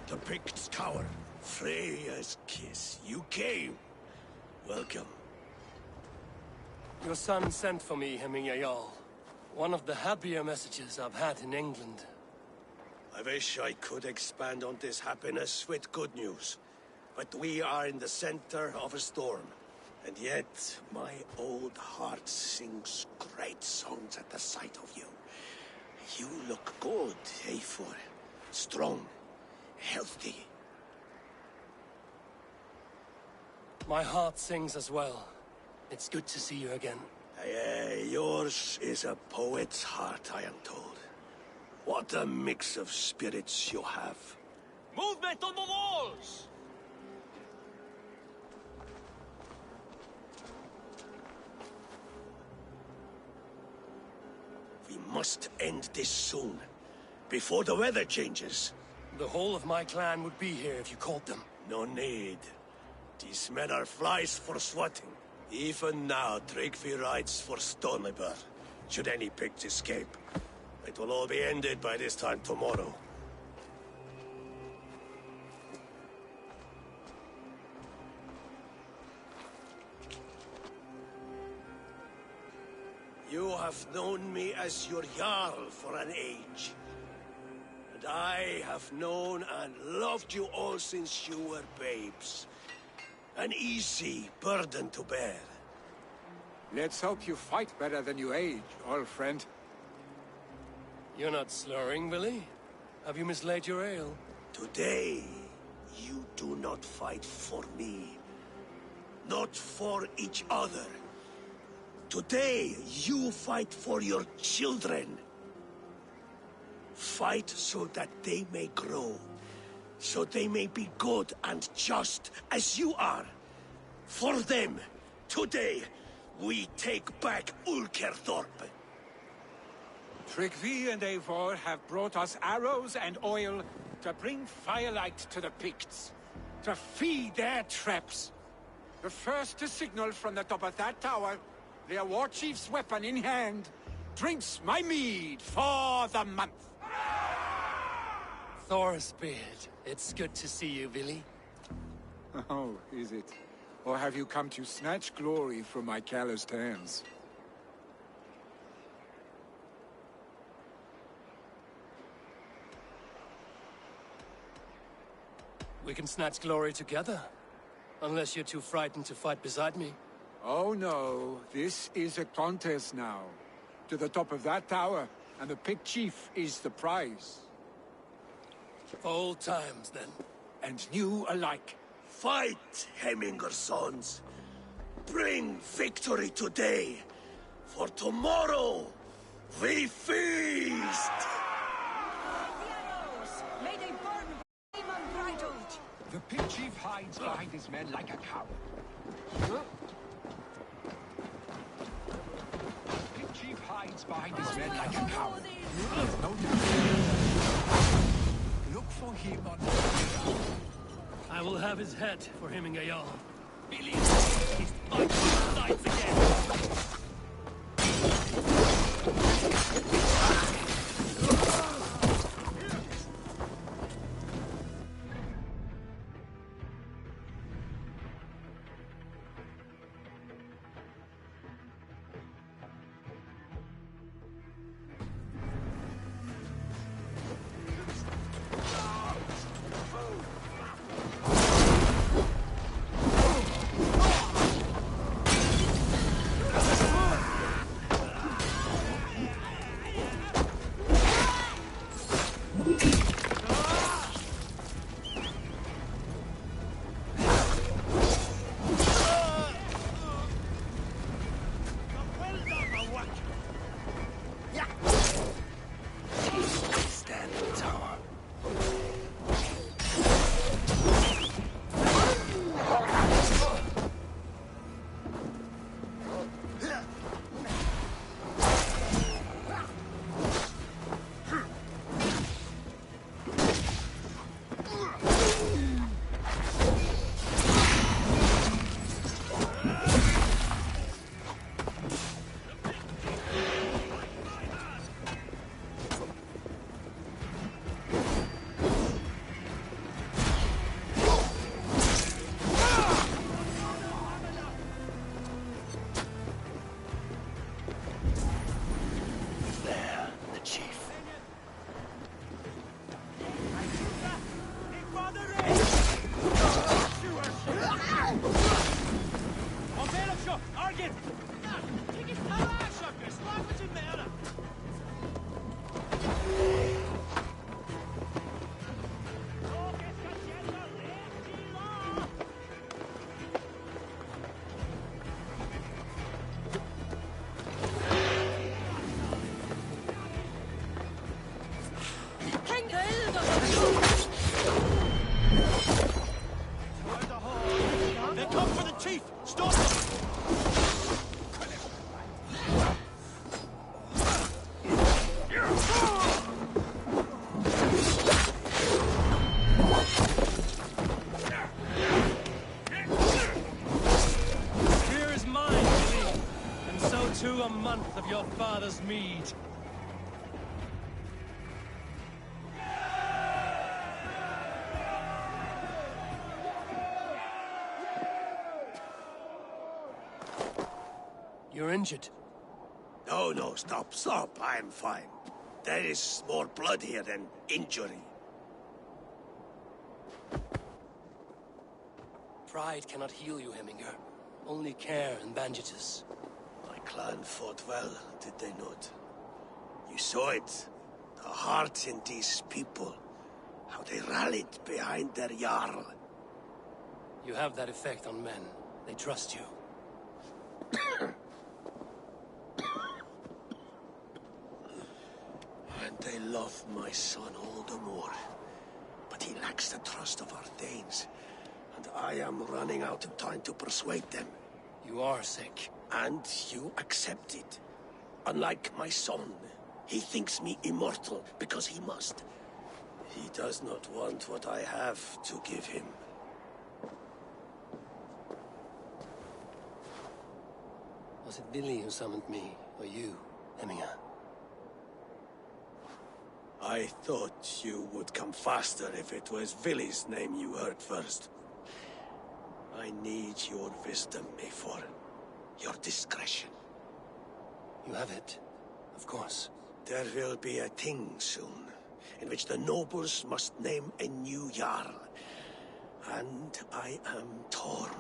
The Pict's Tower. Freya's kiss. You came. Welcome. Your son sent for me, Hemming Jarl. One of the happier messages I've had in England. I wish I could expand on this happiness with good news. But we are in the center of a storm. And yet, my old heart sings great songs at the sight of you. You look good, Eivor. Strong. Healthy. My heart sings as well. It's good to see you again. Yours is a poet's heart, I am told. What a mix of spirits you have. Movement on the walls! We must end this soon, before the weather changes. The whole of my clan would be here if you called them. No need. These men are flies for swatting. Even now, Tryggvi rides for Stoneberg, should any Picts escape. It will all be ended by this time tomorrow. You have known me as your Jarl for an age. And I have known and loved you all since you were babes. An easy burden to bear. Let's hope you fight better than you age, old friend. You're not slurring, Willie? Have you mislaid your ale? Today, you do not fight for me. Not for each other. Today, you fight for your children. Fight so that they may grow. So they may be good and just as you are. For them, today, we take back Ulkerthorpe. Tryggvi and Eivor have brought us arrows and oil to bring firelight to the Picts, to feed their traps. The first to signal from the top of that tower, their war chief's weapon in hand, drinks my mead for the month. Thor's beard. It's good to see you, Willie. Oh, is it? Or have you come to snatch glory from my calloused hands? We can snatch glory together. Unless you're too frightened to fight beside me. Oh no, this is a contest now. To the top of that tower, and the Pict Chief is the prize. For old times, then. And new alike. Fight, Hemminger sons. Bring victory today. For tomorrow, we feast! May they burn flame unbridled! The Pict Chief hides behind his men like a coward. The Pict Chief hides behind his men like a coward. There's no doubt. Look for him on the ground. I will have his head for him and Jarl. Billy, he's fighting sides again. us meet. You're injured. No, stop. I'm fine. There is more blood here than injury. Pride cannot heal you, Hemminger. Only care and bandages. My clan fought well, did they not? You saw it. The heart in these people. How they rallied behind their Jarl. You have that effect on men. They trust you. And they love my son all the more. But he lacks the trust of our Danes. And I am running out of time to persuade them. You are sick. And you accept it. Unlike my son, he thinks me immortal because he must. He does not want what I have to give him. Was it Billy who summoned me, or you, Hemminger? I thought you would come faster if it was Villy's name you heard first. I need your wisdom, Mayfor. Your discretion. You have it, of course. There will be a thing soon, in which the nobles must name a new Jarl. And I am torn.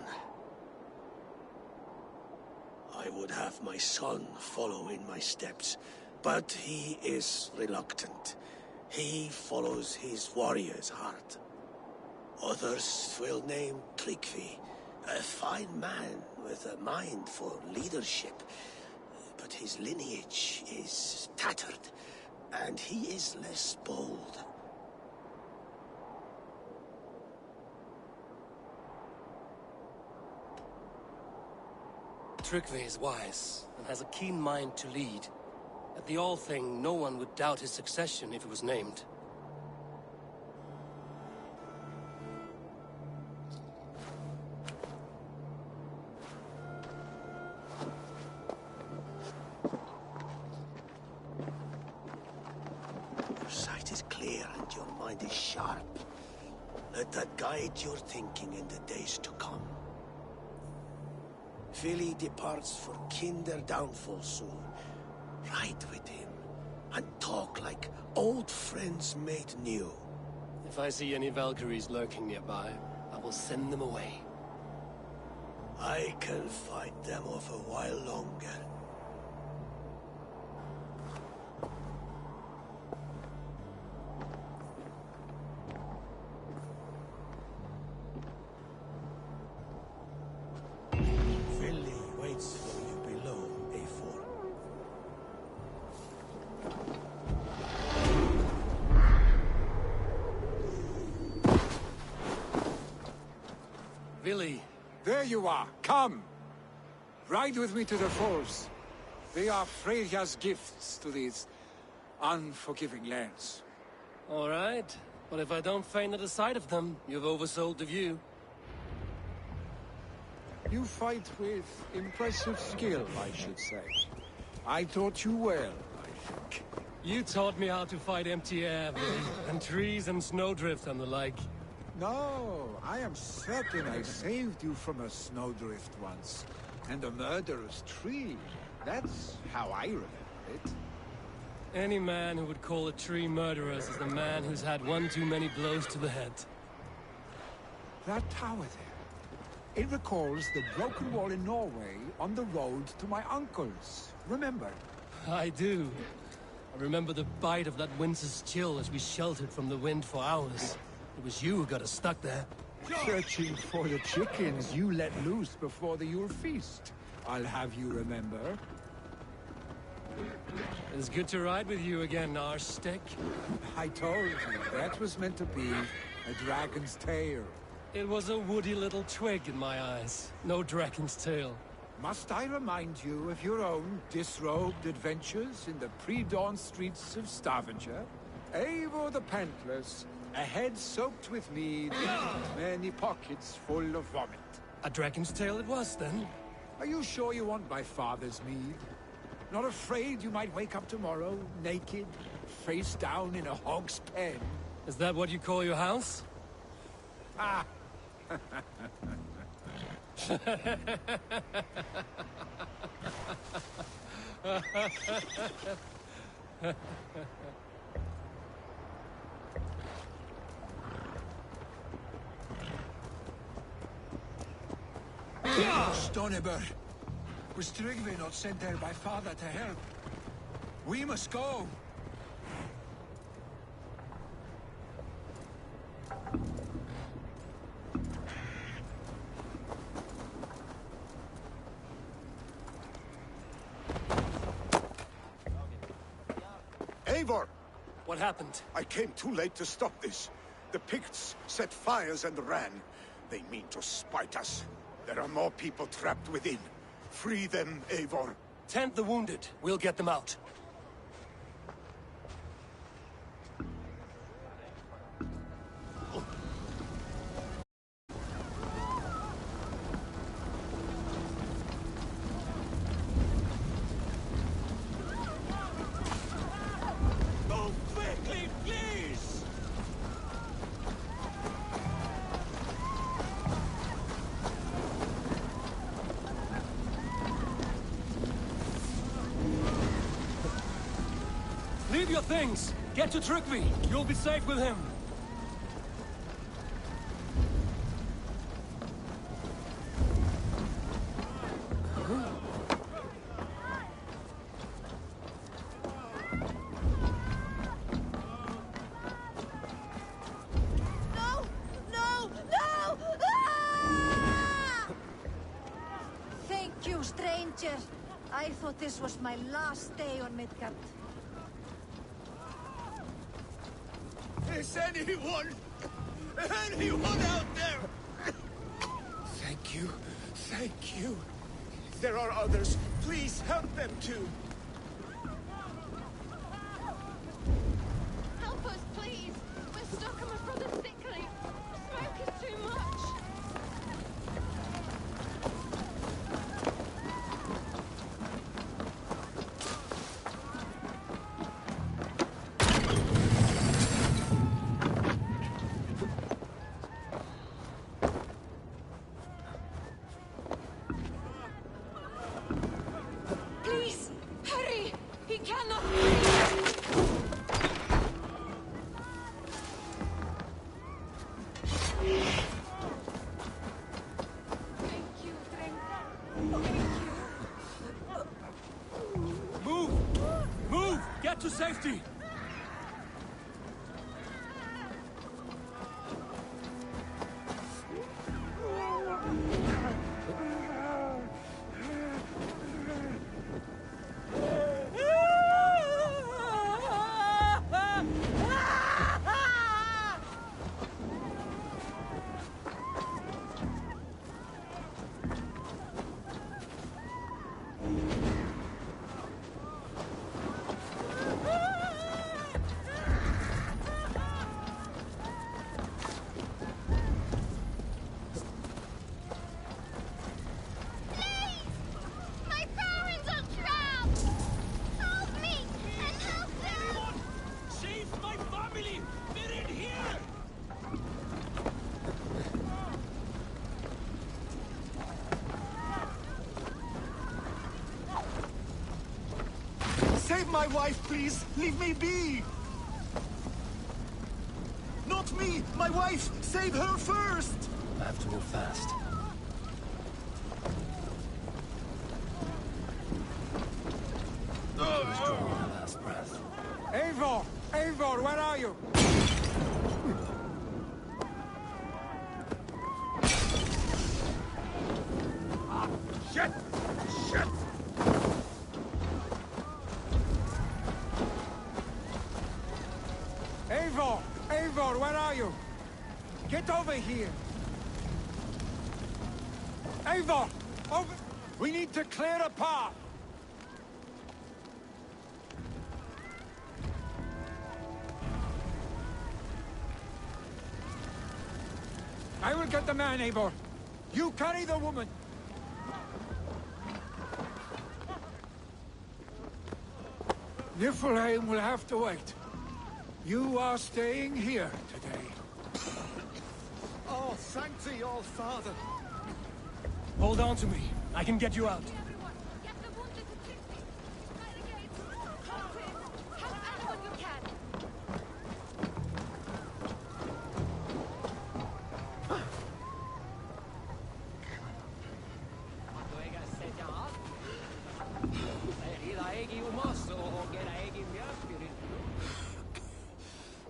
I would have my son follow in my steps, but he is reluctant. He follows his warrior's heart. Others will name Tryggvi, a fine man with a mind for leadership. But his lineage is tattered, and he is less bold. Tryggvi is wise, and has a keen mind to lead. At the All-Thing, no one would doubt his succession if it was named. Your sight is clear and your mind is sharp. Let that guide your thinking in the days to come. Vili departs for Kinder downfall soon. Ride with him, and talk like old friends made new. If I see any Valkyries lurking nearby, I will send them away. I can fight them off a while longer. Vili waits for you below, A4. Vili! There you are. Come! Ride with me to the falls. They are Freya's gifts to these unforgiving lands. All right. But if I don't faint at the sight of them, you've oversold the view. You fight with impressive skill, I should say. I taught you well, I think. You taught me how to fight empty air, Vili, and trees and snowdrift and the like. No, I am certain I saved you from a snowdrift once. And a murderous tree. That's how I remember it. Any man who would call a tree murderous is the man who's had one too many blows to the head. That tower there. It recalls the broken wall in Norway on the road to my uncle's. Remember? I do. I remember the bite of that winter's chill as we sheltered from the wind for hours. It was you who got us stuck there. Searching for the chickens you let loose before the Yule feast. I'll have you remember. It's good to ride with you again, Arstick. I told you, that was meant to be a dragon's tail. It was a woody little twig in my eyes. No dragon's tail. Must I remind you of your own disrobed adventures in the pre-dawn streets of Stavanger? Eivor the Pantless, a head soaked with mead, many pockets full of vomit. A dragon's tail it was, then? Are you sure you want my father's mead? Not afraid you might wake up tomorrow, naked, face down in a hog's pen? Is that what you call your house? Ah! Stoneyberg, was Tryggvi not sent there by father to help? We must go. Eivor! What happened? I came too late to stop this. The Picts set fires and ran. They mean to spite us. There are more people trapped within. Free them, Eivor. Tend the wounded. We'll get them out. Move quickly, please! Leave your things! Get to Tryggvi! You'll be safe with him! No! No! No! Ah! Thank you, stranger. I thought this was my last day on Midgard. Is anyone out there? Thank you. Thank you. There are others. Please help them too. Help us, please! We're stuck and my brother's sickly. Smoke is too much. Please, hurry! He cannot breathe! Thank you, Thank you. Move! Move! Get to safety! My parents are trapped! Help me! And help them! Save my family! They're in here! Save my wife, please! Leave me be! Not me! My wife! Save her first! I have to move fast. Who's drawing my last breath? Eivor! Eivor, where are you? Shit! Shit! Eivor! Eivor, where are you? Get over here! Eivor! Over... We need to clear a path! I will get the man, Eivor. You carry the woman. Niflheim will have to wait. You are staying here today. Oh, thank thee, all father. Hold on to me. I can get you out.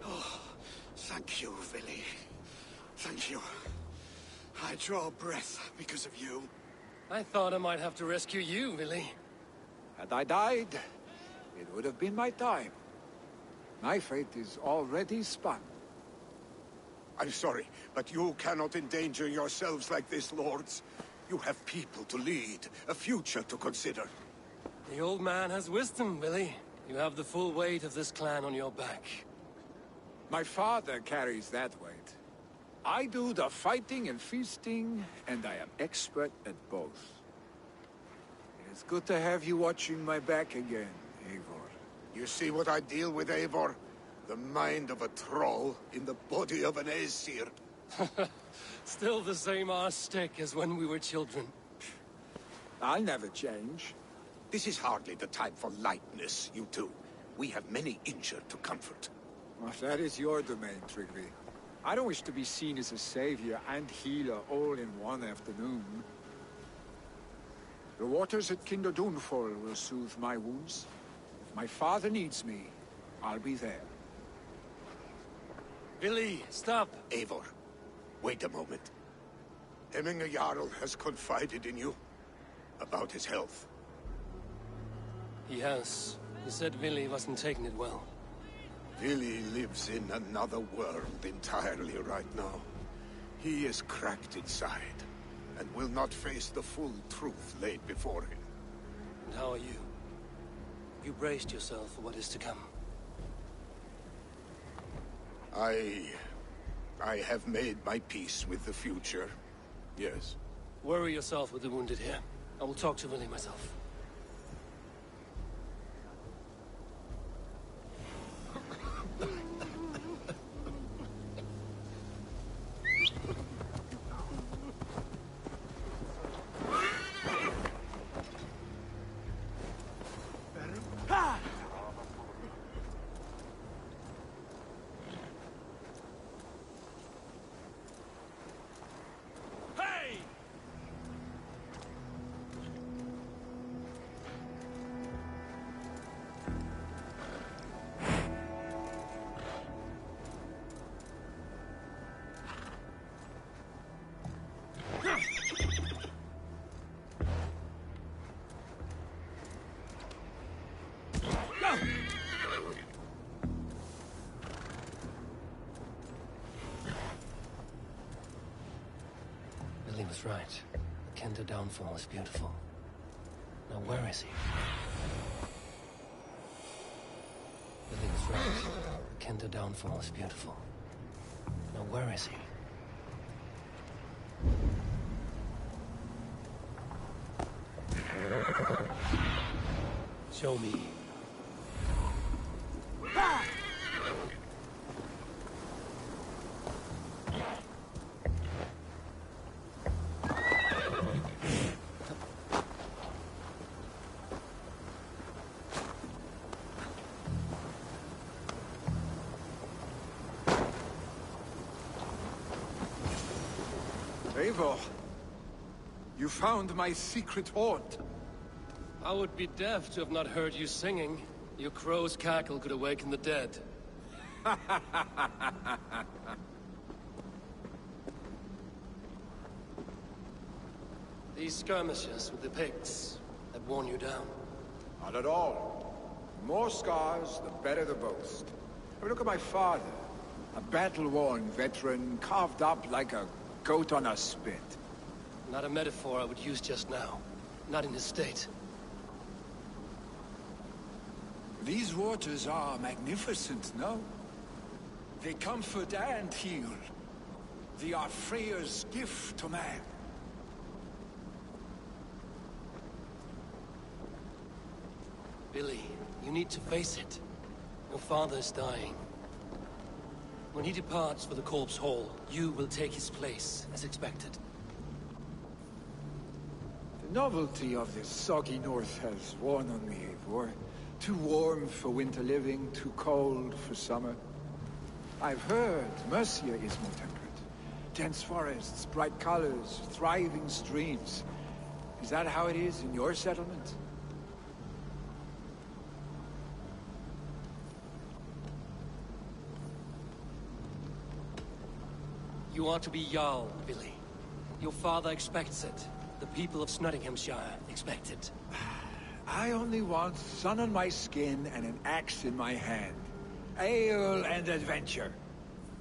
Oh, thank you, Villy. Thank you. I draw breath because of you. I thought I might have to rescue you, Willy. Had I died, it would have been my time. My fate is already spun. I'm sorry, but you cannot endanger yourselves like this, lords. You have people to lead, a future to consider. The old man has wisdom, Willy. You have the full weight of this clan on your back. My father carries that weight. I do the fighting and feasting, and I am expert at both. It's good to have you watching my back again, Eivor. You see what I deal with, Eivor? The mind of a troll in the body of an Aesir. Still the same arse stick as when we were children. I'll never change. This is hardly the time for lightness, you two. We have many injured to comfort. Well, that is your domain, Tryggvi. I don't wish to be seen as a savior and healer all in one afternoon. The waters at Kinderdunfol will soothe my wounds. If my father needs me, I'll be there. Willy, stop! Eivor, wait a moment. Hemminger Jarl has confided in you about his health. He has. He said Willy wasn't taking it well. Willy lives in another world entirely right now. He is cracked inside, and will not face the full truth laid before him. And how are you? You braced yourself for what is to come. I have made my peace with the future. Yes. Worry yourself with the wounded here. I will talk to Willy myself. Willy was right. The Kender downfall is beautiful. Now where is he? Willy was right. The Kender downfall is beautiful. Now where is he? Show me. Eivor, you found my secret haunt. I would be deaf to have not heard you singing. Your crow's cackle could awaken the dead. These skirmishes with the Picts have worn you down. Not at all. The more scars, the better the boast. I mean, look at my father. A battle-worn veteran, carved up like a goat on a spit. Not a metaphor I would use just now. Not in his state. These waters are magnificent, no? They comfort and heal. They are Freya's gift to man. Billy, you need to face it. Your father is dying. When he departs for the Corpse Hall, you will take his place, as expected. The novelty of this soggy north has worn on me, Eivor. Too warm for winter living, too cold for summer. I've heard Mercia is more temperate. Dense forests, bright colors, thriving streams. Is that how it is in your settlement? You are to be Jarl, Billy. Your father expects it. The people of Nottinghamshire expect it. I only want sun on my skin and an axe in my hand. Ale and adventure.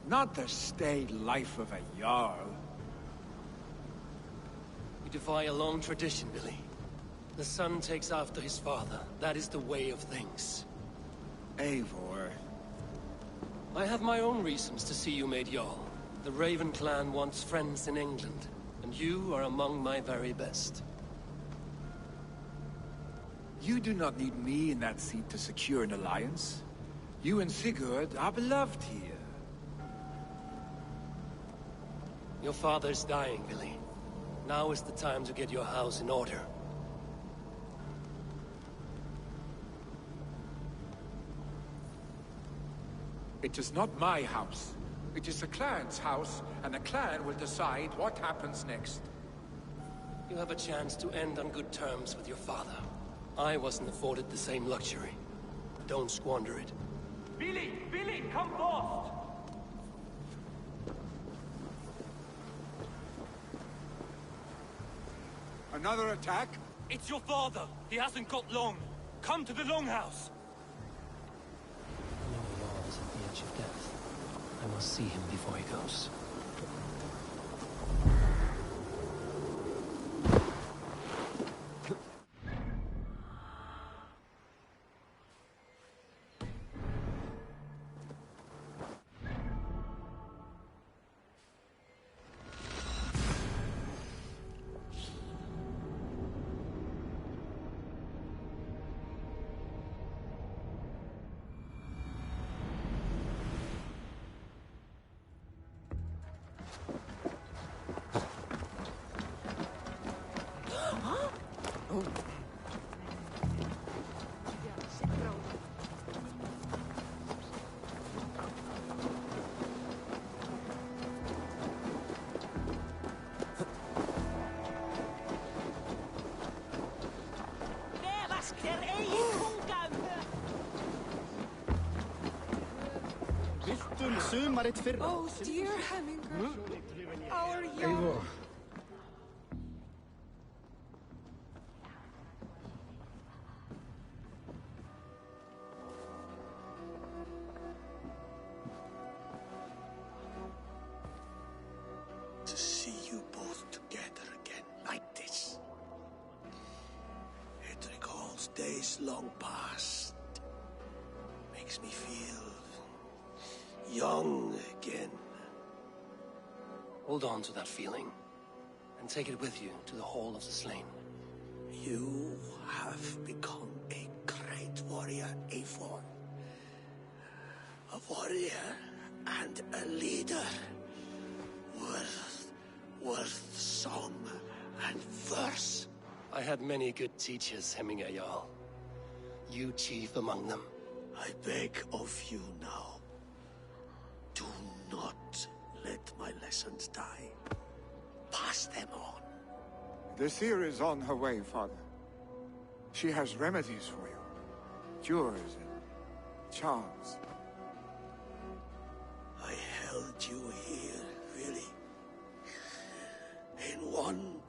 Not the staid life of a Jarl. You defy a long tradition, Billy. The son takes after his father. That is the way of things. Eivor. I have my own reasons to see you made Jarl. The Raven clan wants friends in England, and you are among my very best. You do not need me in that seat to secure an alliance. You and Sigurd are beloved here. Your father is dying, Billy. Now is the time to get your house in order. It is not my house. It is the clan's house, and the clan will decide what happens next. You have a chance to end on good terms with your father. I wasn't afforded the same luxury. Don't squander it. Billy! Billy, come forth! Another attack? It's your father! He hasn't got long! Come to the Longhouse! I know Jarl is at the edge of death. I must see him before he goes. Oh, dear Hemminger. Our young... To see you both together again like this. It recalls days long past. Makes me feel young again. Hold on to that feeling, and take it with you to the Hall of the Slain. You have become a great warrior, Eivor. A warrior and a leader. Worth song and verse. I had many good teachers, Hemminger Jarl. You chief among them. I beg of you now. Do not let my lessons die. Pass them on. The seer is on her way, Father. She has remedies for you. Cures and charms. I held you here, really. In one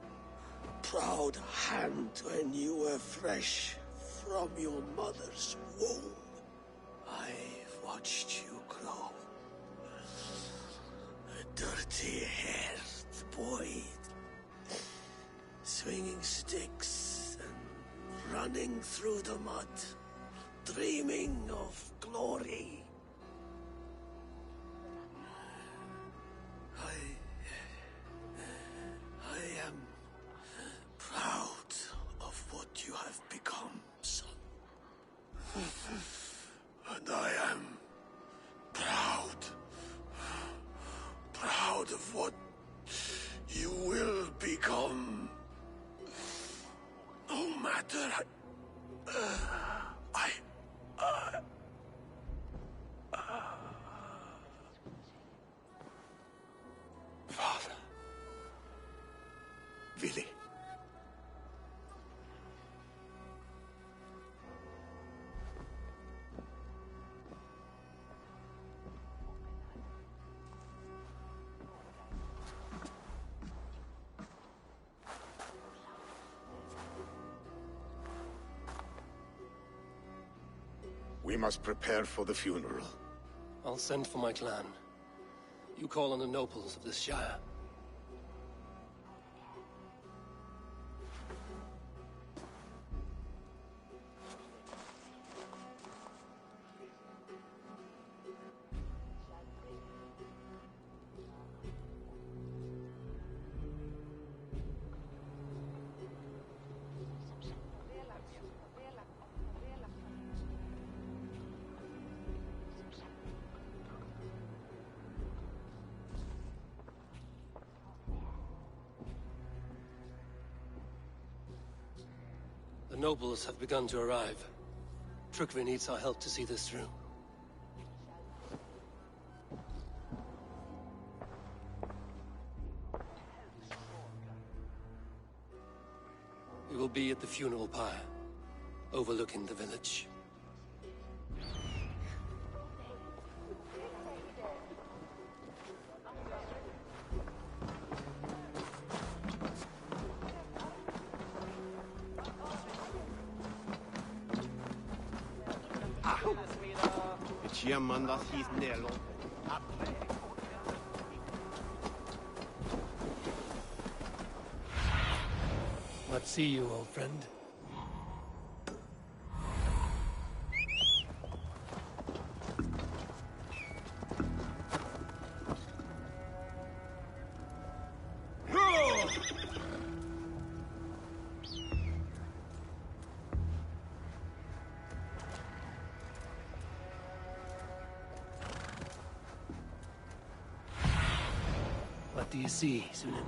proud hand when you were fresh from your mother's womb. I've watched you grow. A dirty-haired boy. Swinging sticks and running through the mud. Dreaming of glory. I am proud of what you have become, son. of what you will become. No matter... Father. Vili. We must prepare for the funeral. I'll send for my clan. You call on the nobles of this shire. The nobles have begun to arrive. Trukvi needs our help to see this through. We will be at the funeral pyre, overlooking the village. Let's see you, old friend. What do you see, Sunan?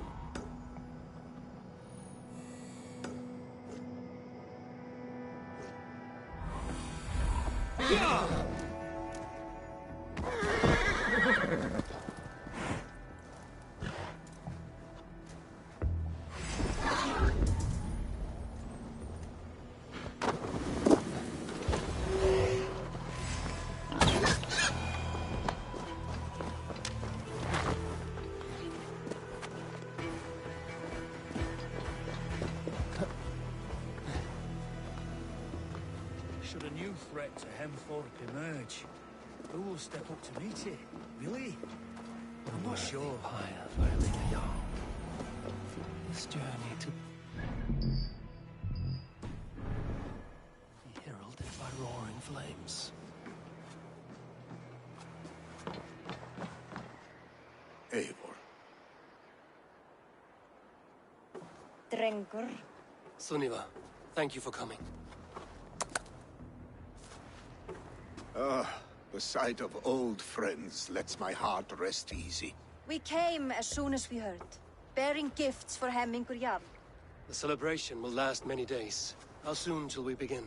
Should a new threat to Hemthorpe emerge, who will step up to meet it? Really? I'm not sure. This journey to... be heralded by roaring flames. Eivor. Drengur. Sunniva, thank you for coming. The sight of old friends lets my heart rest easy. We came as soon as we heard, bearing gifts for Hemmingur Jarl. The celebration will last many days. How soon shall we begin?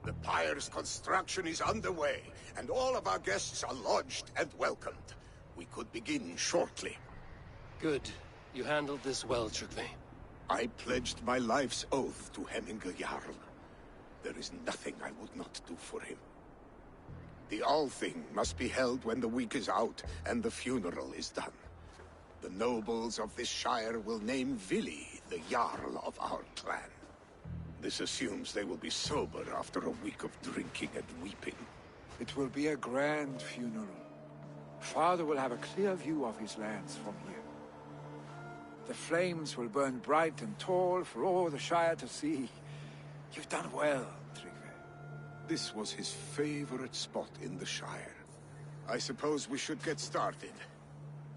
The pyre's construction is underway, and all of our guests are lodged and welcomed. We could begin shortly. Good. You handled this well, Trukvi. I pledged my life's oath to Hemmingur Jarl. There is nothing I would not do for him. The Althing must be held when the week is out and the funeral is done. The nobles of this shire will name Vili the Jarl of our clan. This assumes they will be sober after a week of drinking and weeping. It will be a grand funeral. Father will have a clear view of his lands from here. The flames will burn bright and tall for all the Shire to see. You've done well, Trygve. This was his favorite spot in the Shire. I suppose we should get started.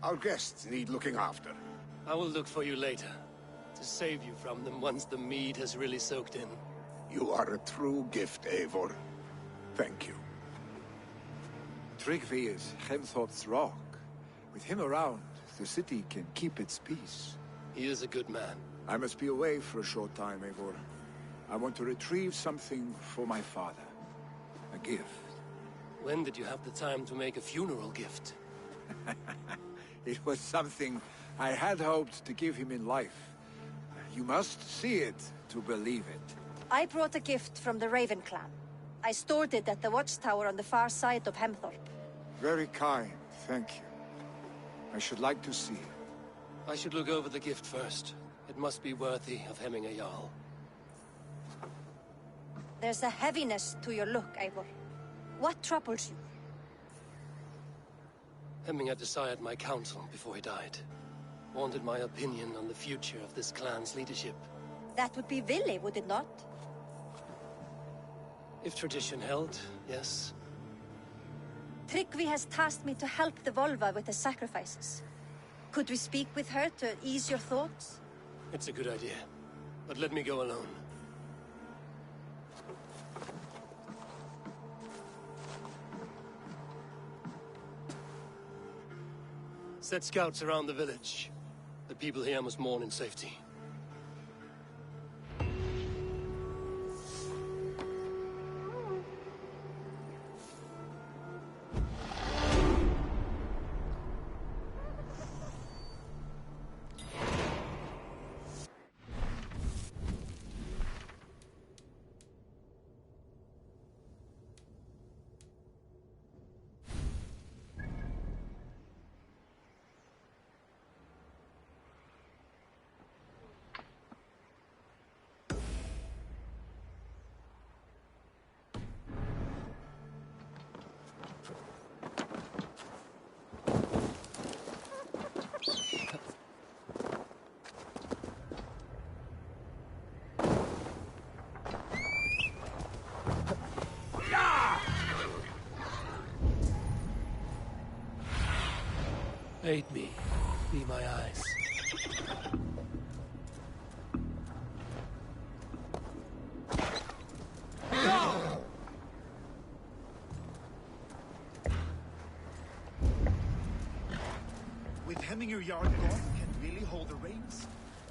Our guests need looking after. I will look for you later, to save you from them once the mead has really soaked in. You are a true gift, Eivor. Thank you. Trygve is Hemthorpe's rock. With him around, the city can keep its peace. He is a good man. I must be away for a short time, Eivor. I want to retrieve something for my father. A gift. When did you have the time to make a funeral gift? It was something I had hoped to give him in life. You must see it to believe it. I brought a gift from the Raven clan. I stored it at the watchtower on the far side of Hemthorpe. Very kind, thank you. I should like to see it. I should look over the gift first. It must be worthy of hemming a Jarl. There's a heaviness to your look, Eivor. What troubles you? Hemming had desired my counsel before he died. Wanted my opinion on the future of this clan's leadership. That would be Vili, would it not? If tradition held, yes. Tryggvi has tasked me to help the Volva with the sacrifices. Could we speak with her to ease your thoughts? It's a good idea. But let me go alone. Set scouts around the village. The people here must mourn in safety. Aid me. Be my eyes. With Hemminger Jarl gone, can Vili hold the reins?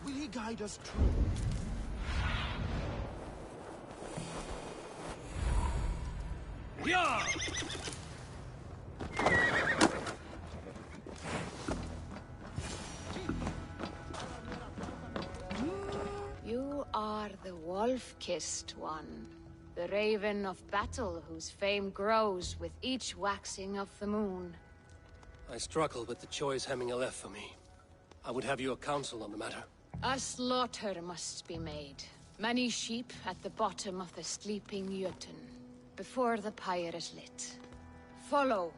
Will he guide us true? Yeah! You are the wolf-kissed one. The raven of battle whose fame grows with each waxing of the moon. I struggle with the choice Hemminger left for me. I would have your counsel on the matter. A slaughter must be made. Many sheep at the bottom of the sleeping Jötun, before the pyre is lit. Follow.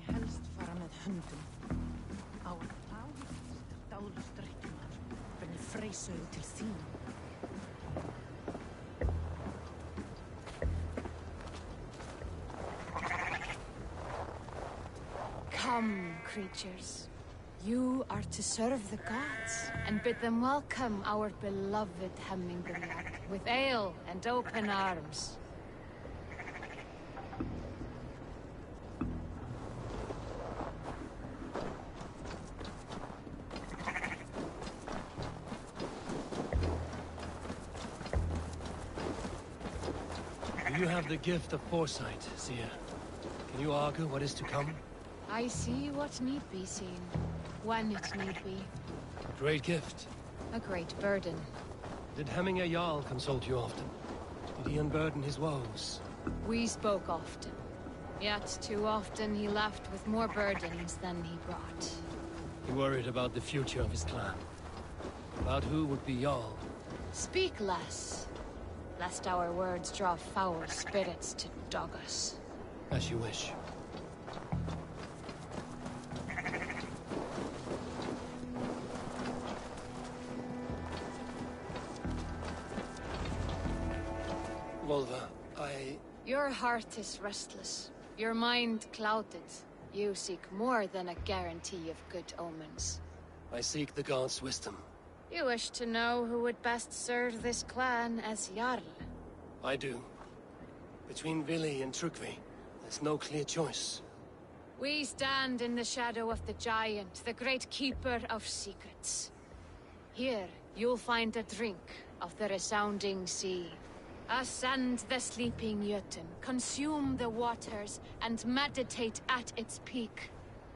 Helst fara með höndum. Á að dáðust drykkjunar, hvernig freysuðu til þín. Come, creatures. You are to serve the gods, and bid them welcome our beloved Hemminger with ale and open arms. You have the gift of foresight, Seer. Can you argue what is to come? I see what need be seen, when it need be. Great gift. A great burden. Did Hemminger Jarl consult you often? Did he unburden his woes? We spoke often, yet too often he left with more burdens than he brought. He worried about the future of his clan. About who would be Jarl. Speak less, lest our words draw foul spirits to dog us. As you wish. Volva, Your heart is restless, your mind clouded. You seek more than a guarantee of good omens. I seek the gods' wisdom. You wish to know who would best serve this clan as Jarl? I do. Between Vili and Trukvi, there's no clear choice. We stand in the shadow of the giant, the great keeper of secrets. Here, you'll find a drink of the resounding sea. Ascend the sleeping Jötun, consume the waters, and meditate at its peak.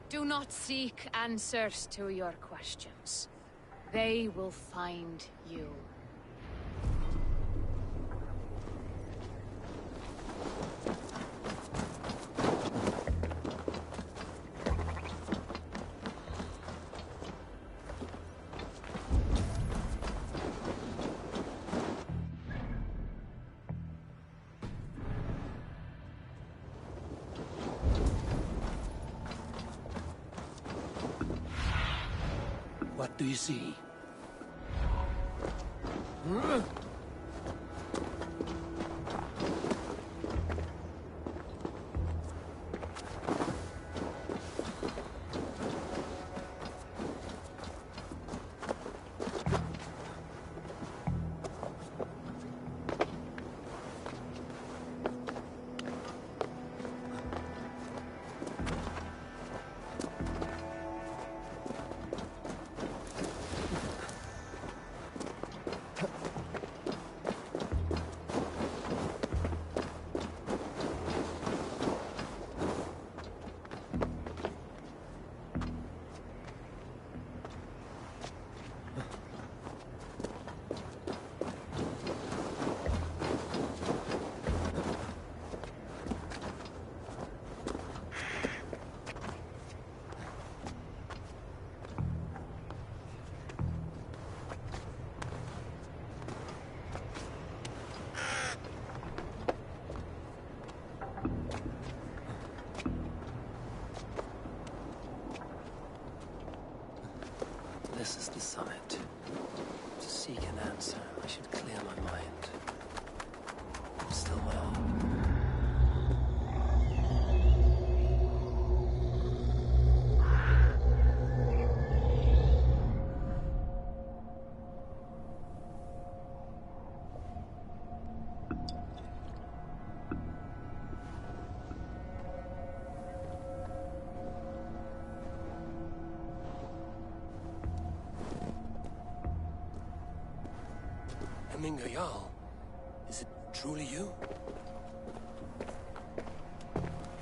Do not seek answers to your questions. They will find you. What do you see? This is the summit. To seek an answer, I should clear my mind. Still well. Jarl, is it truly you?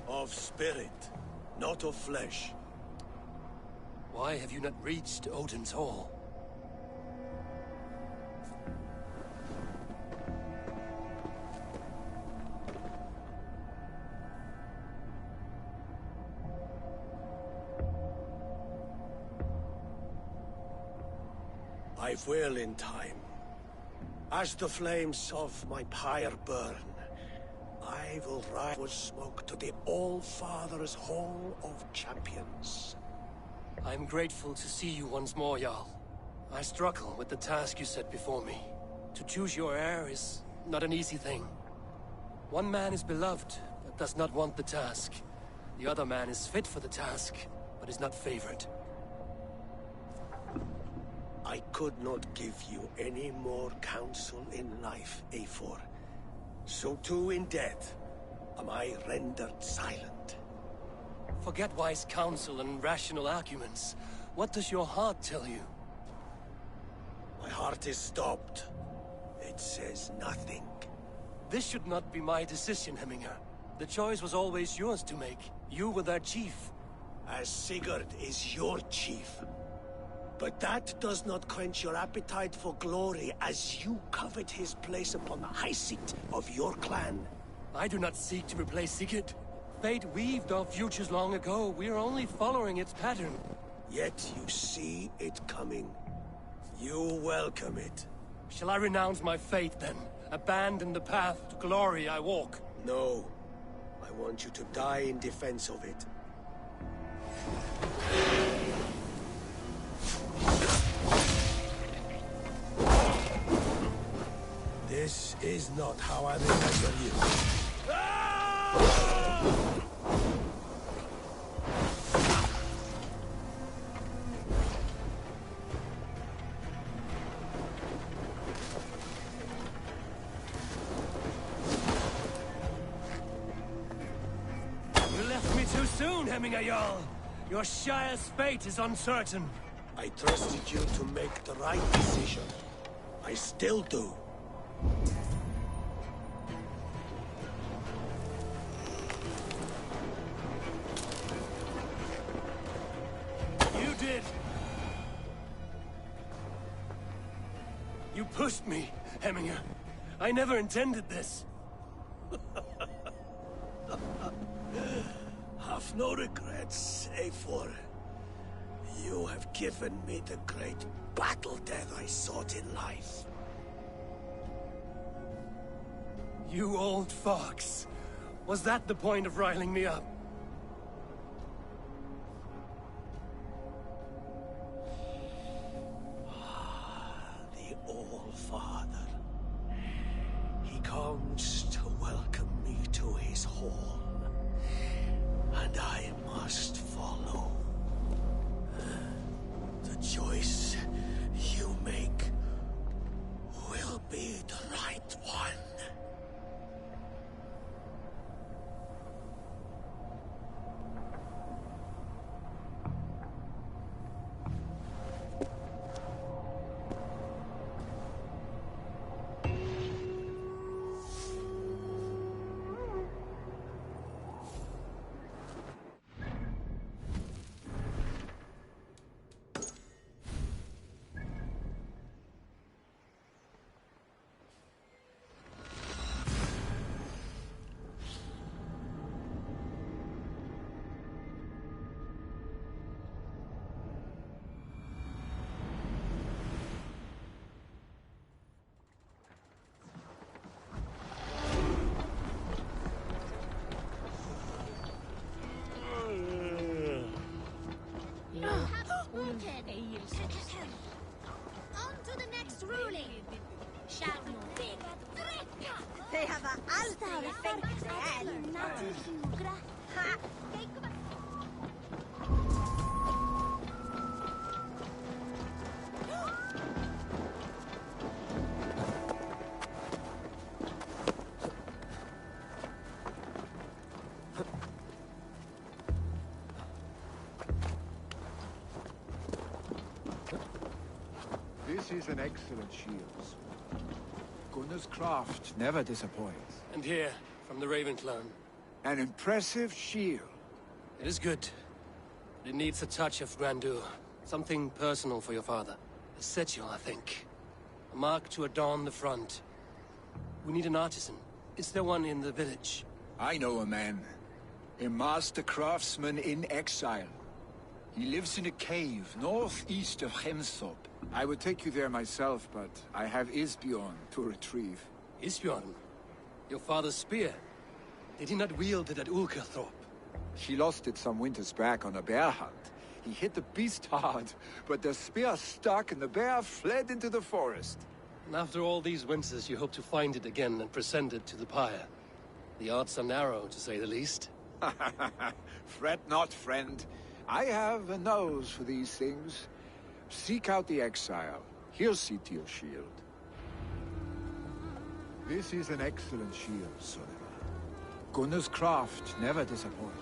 Of spirit, not of flesh. Why have you not reached Odin's Hall? I will in time. As the flames of my pyre burn, I will rise with smoke to the All-Father's Hall of Champions. I'm grateful to see you once more, Jarl. I struggle with the task you set before me. To choose your heir is not an easy thing. One man is beloved, but does not want the task. The other man is fit for the task, but is not favored. I could not give you any more counsel in life, Eivor. So too in death am I rendered silent. Forget wise counsel and rational arguments. What does your heart tell you? My heart is stopped. It says nothing. This should not be my decision, Hemminger. The choice was always yours to make. You were their chief. As Sigurd is your chief. But that does not quench your appetite for glory as you covet his place upon the high seat of your clan. I do not seek to replace Sigurd. Fate weaved our futures long ago. We are only following its pattern. Yet you see it coming. You welcome it. Shall I renounce my faith, then? Abandon the path to glory I walk? No. I want you to die in defense of it. This is not how I remember you. Too soon, Hemminger Jarl. Your Shire's fate is uncertain. I trusted you to make the right decision. I still do. You did. You pushed me, Hemminger. I never intended this. Have no regrets, Eivor. You have given me the great battle death I sought in life. You old fox. Was that the point of riling me up? The All-Father. He comes to welcome me to his hall. And I must follow. The choice you make will be the right one. On to the next ruling. Shout no bigger, trecka! They have a altar effect and ha! This is an excellent shield. Gunnar's craft never disappoints. And here, from the Raven clan. An impressive shield. It is good. But it needs a touch of grandeur. Something personal for your father. A sigil, I think. A mark to adorn the front. We need an artisan. Is there one in the village? I know a man. A master craftsman in exile. He lives in a cave northeast of Hemthorpe. I would take you there myself, but I have Isbjorn to retrieve. Isbjorn? Your father's spear? Did he not wield it at Ulkerthorpe? He lost it some winters back on a bear hunt. He hit the beast hard, but the spear stuck and the bear fled into the forest. And after all these winters, you hope to find it again and present it to the pyre. The odds are narrow, to say the least. Fret not, friend. I have a nose for these things. Seek out the exile. He'll see to your shield. This is an excellent shield, Soliver. Gunnar's craft never disappoints.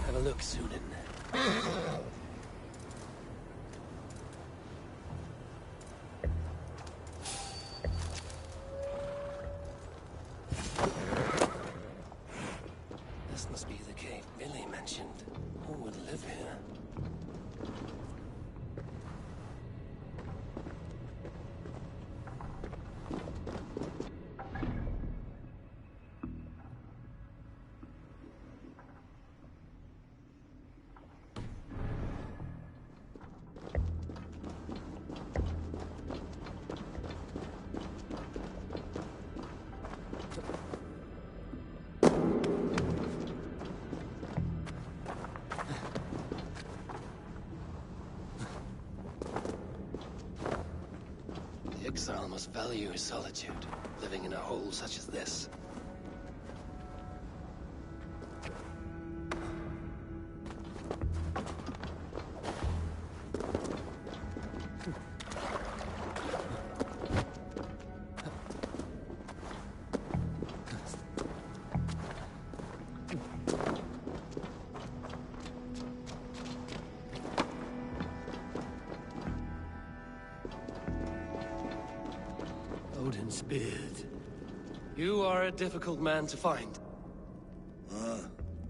Have a look, Sunan. This must be the cave Billy mentioned. Who would live here? must value his solitude, living in a hole such as this. Odin's beard. You are a difficult man to find.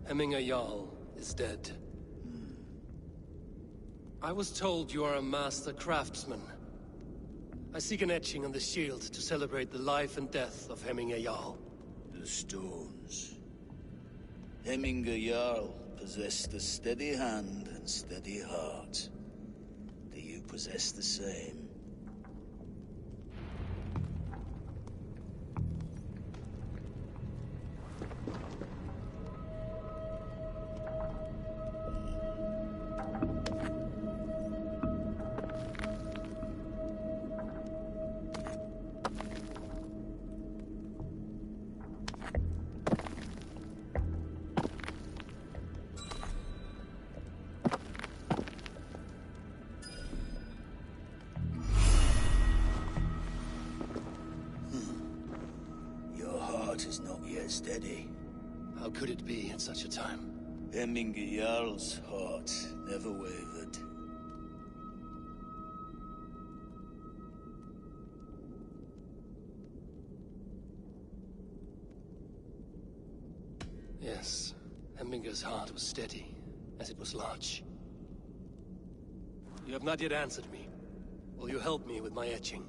Hemminger Jarl is dead. I was told you are a master craftsman. I seek an etching on the shield to celebrate the life and death of Hemminger Jarl. The stones. Hemminger Jarl possessed a steady hand and steady heart. Do you possess the same? Is not yet steady. How could it be at such a time? Hemminger Jarl's heart never wavered. Yes, Hemminger's heart was steady, as it was large. You have not yet answered me. Will you help me with my etching?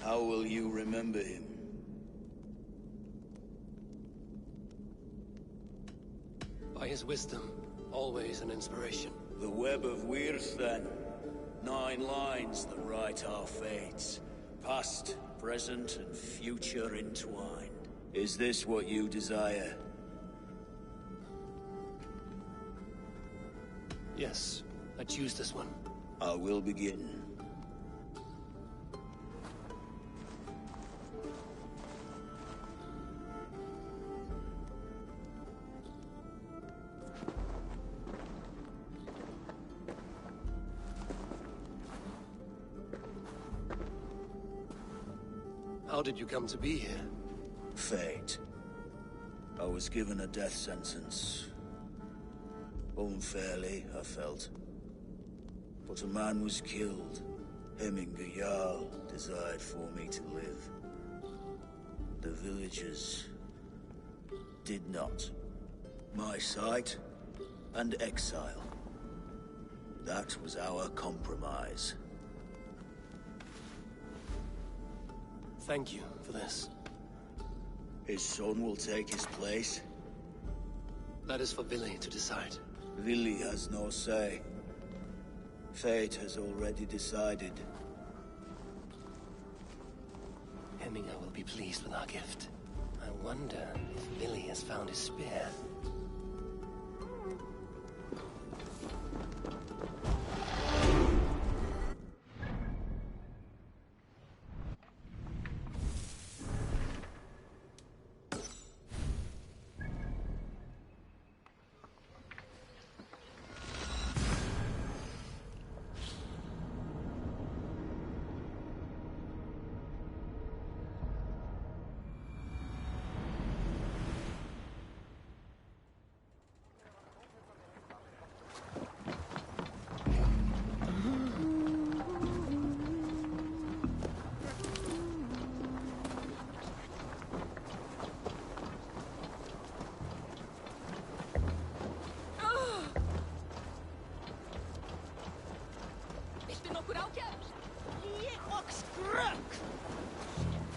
How will you remember him? By his wisdom, always an inspiration. The web of Wirth, then. 9 lines that write our fates. Past, present, and future entwined. Is this what you desire? Yes, I choose this one. I will begin. How did you come to be here? Fate. I was given a death sentence. Unfairly, I felt. But a man was killed. Hemminger Jarl desired for me to live. The villagers did not. My sight and exile. That was our compromise. Thank you for this. His son will take his place. That is for Vili to decide. Vili has no say. Fate has already decided. Hemminger will be pleased with our gift. I wonder if Vili has found his spear.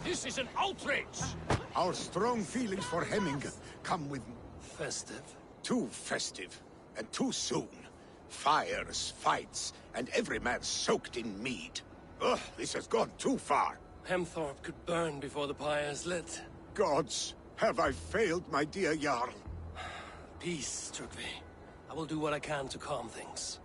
This is an outrage! Our strong feelings for Hemminger come with... Festive. Too festive, and too soon. Fires, fights, and every man soaked in mead. Ugh, this has gone too far. Hemthorpe could burn before the pyre is lit. gods! Have I failed my dear Jarl? Peace, Trugvi. I will do what I can to calm things.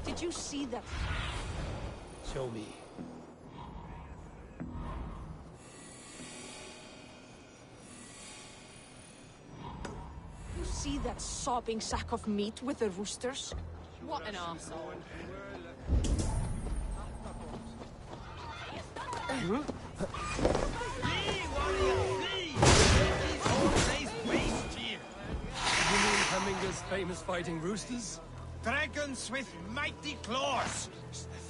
Did you see that? Show me. You see that sobbing sack of meat with the roosters? What an arsehole. You mean Hemminger's famous fighting roosters? Dragons with mighty claws!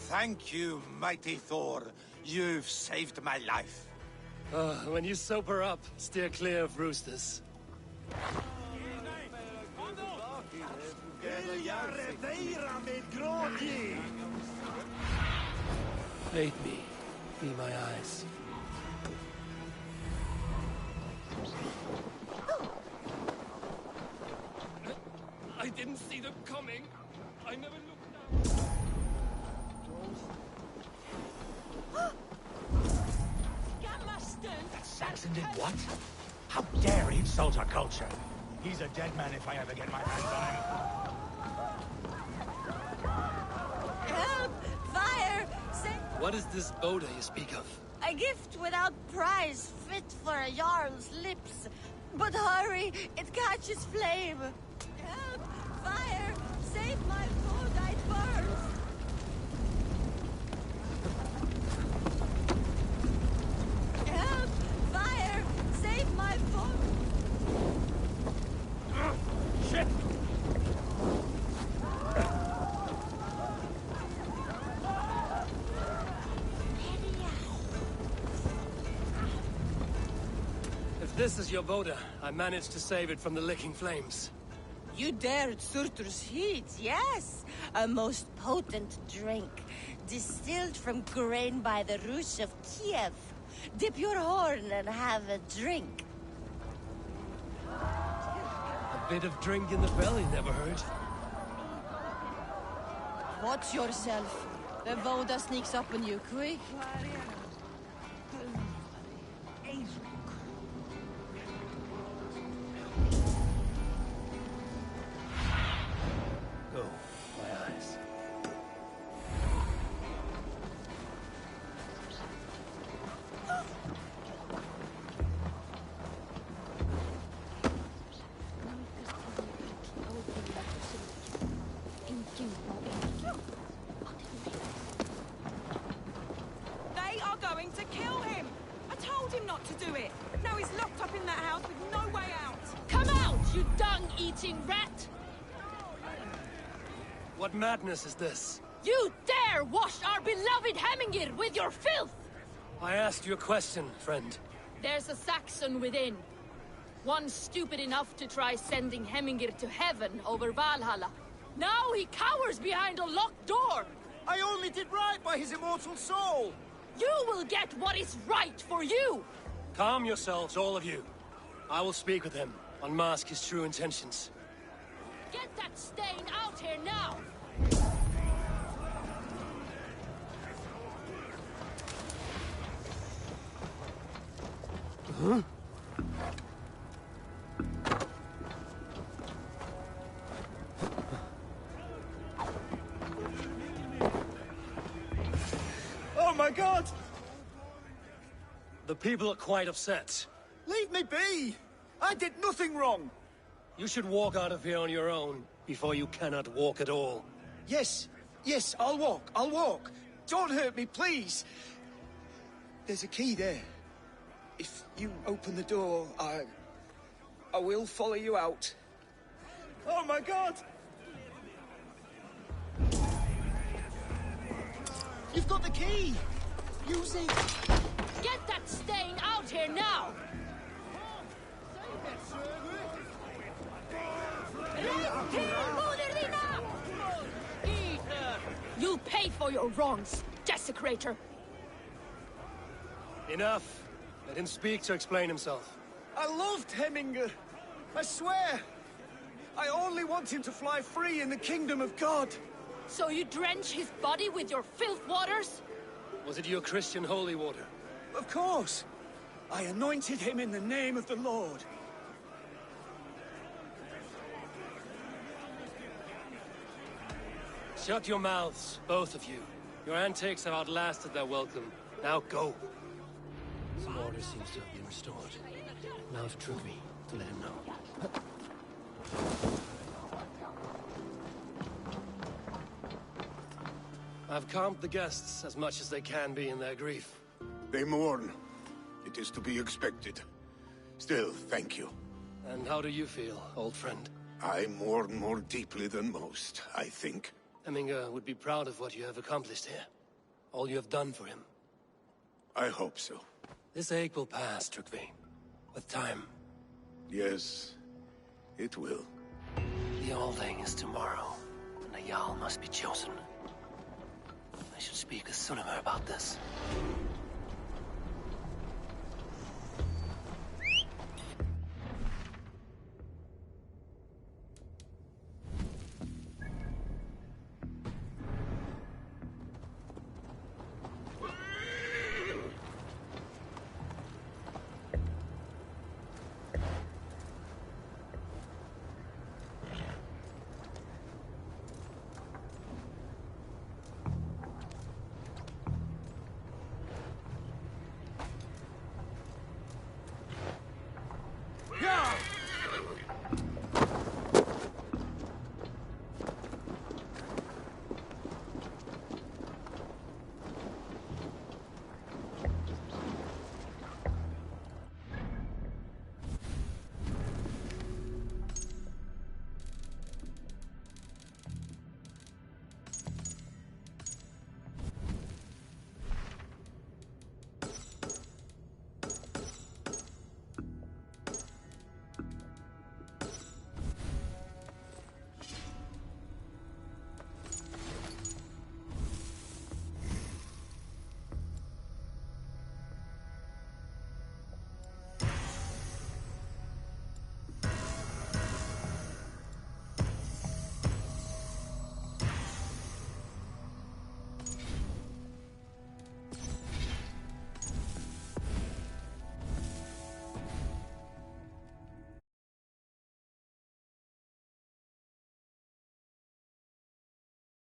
Thank you, mighty Thor. You've saved my life. When you sober up, steer clear of roosters. Bait me. Be my eyes. I didn't see them coming. I never looked down. That Saxon did what? How dare he insult our culture? He's a dead man if I ever get my hands on him. Help! Fire! What is this Boda you speak of? A gift without price, fit for a Jarl's lips. But hurry, it catches flame. Help! Fire! Save my food, I burn! Help! Fire! Save my food! Shit! If this is your Boda, I managed to save it from the licking flames. You dared Surtur's heat, yes. A most potent drink, distilled from grain by the Rus of Kiev. Dip your horn and have a drink. A bit of drink in the belly never hurt. Watch yourself. The Voda sneaks up on you quick. Go, my eyes. They are going to kill him! I told him not to do it! Now he's locked up in that house with no way out! Come out, you dung-eating rat! What madness is this? You dare wash our beloved Hemingir with your filth! I asked you a question, friend. There's a Saxon within. One stupid enough to try sending Hemingir to heaven over Valhalla. Now he cowers behind a locked door! I only did right by his immortal soul! You will get what is right for you! Calm yourselves, all of you. I will speak with him, unmask his true intentions. Get that stain out here now! Huh? Oh my god! The people are quite upset. Leave me be! I did nothing wrong! You should walk out of here on your own, before you cannot walk at all. Yes, yes, I'll walk. Don't hurt me, please! There's a key there. If you open the door, I will follow you out. Oh my god! You've got the key! Use it! Get that stain out here now! Rätt till moderna! pay for your wrongs, desecrator! Enough. Let him speak to explain himself. I loved Heminger. I swear. I only want him to fly free in the kingdom of God. So you drench his body with your filth waters? Was it your Christian holy water? Of course. I anointed him in the name of the Lord. Shut your mouths, both of you. Your antics have outlasted their welcome. Now go. Some order seems to have been restored. Now to Trugvi, to let him know. I've calmed the guests as much as they can be in their grief. They mourn. It is to be expected. Still, thank you. And how do you feel, old friend? I mourn more deeply than most, I think. Heminger would be proud of what you have accomplished here. All you have done for him. I hope so. This ache will pass, Trugvi. With time. Yes, it will. The Alding is tomorrow, and a Jarl must be chosen. I should speak with Sunnema about this.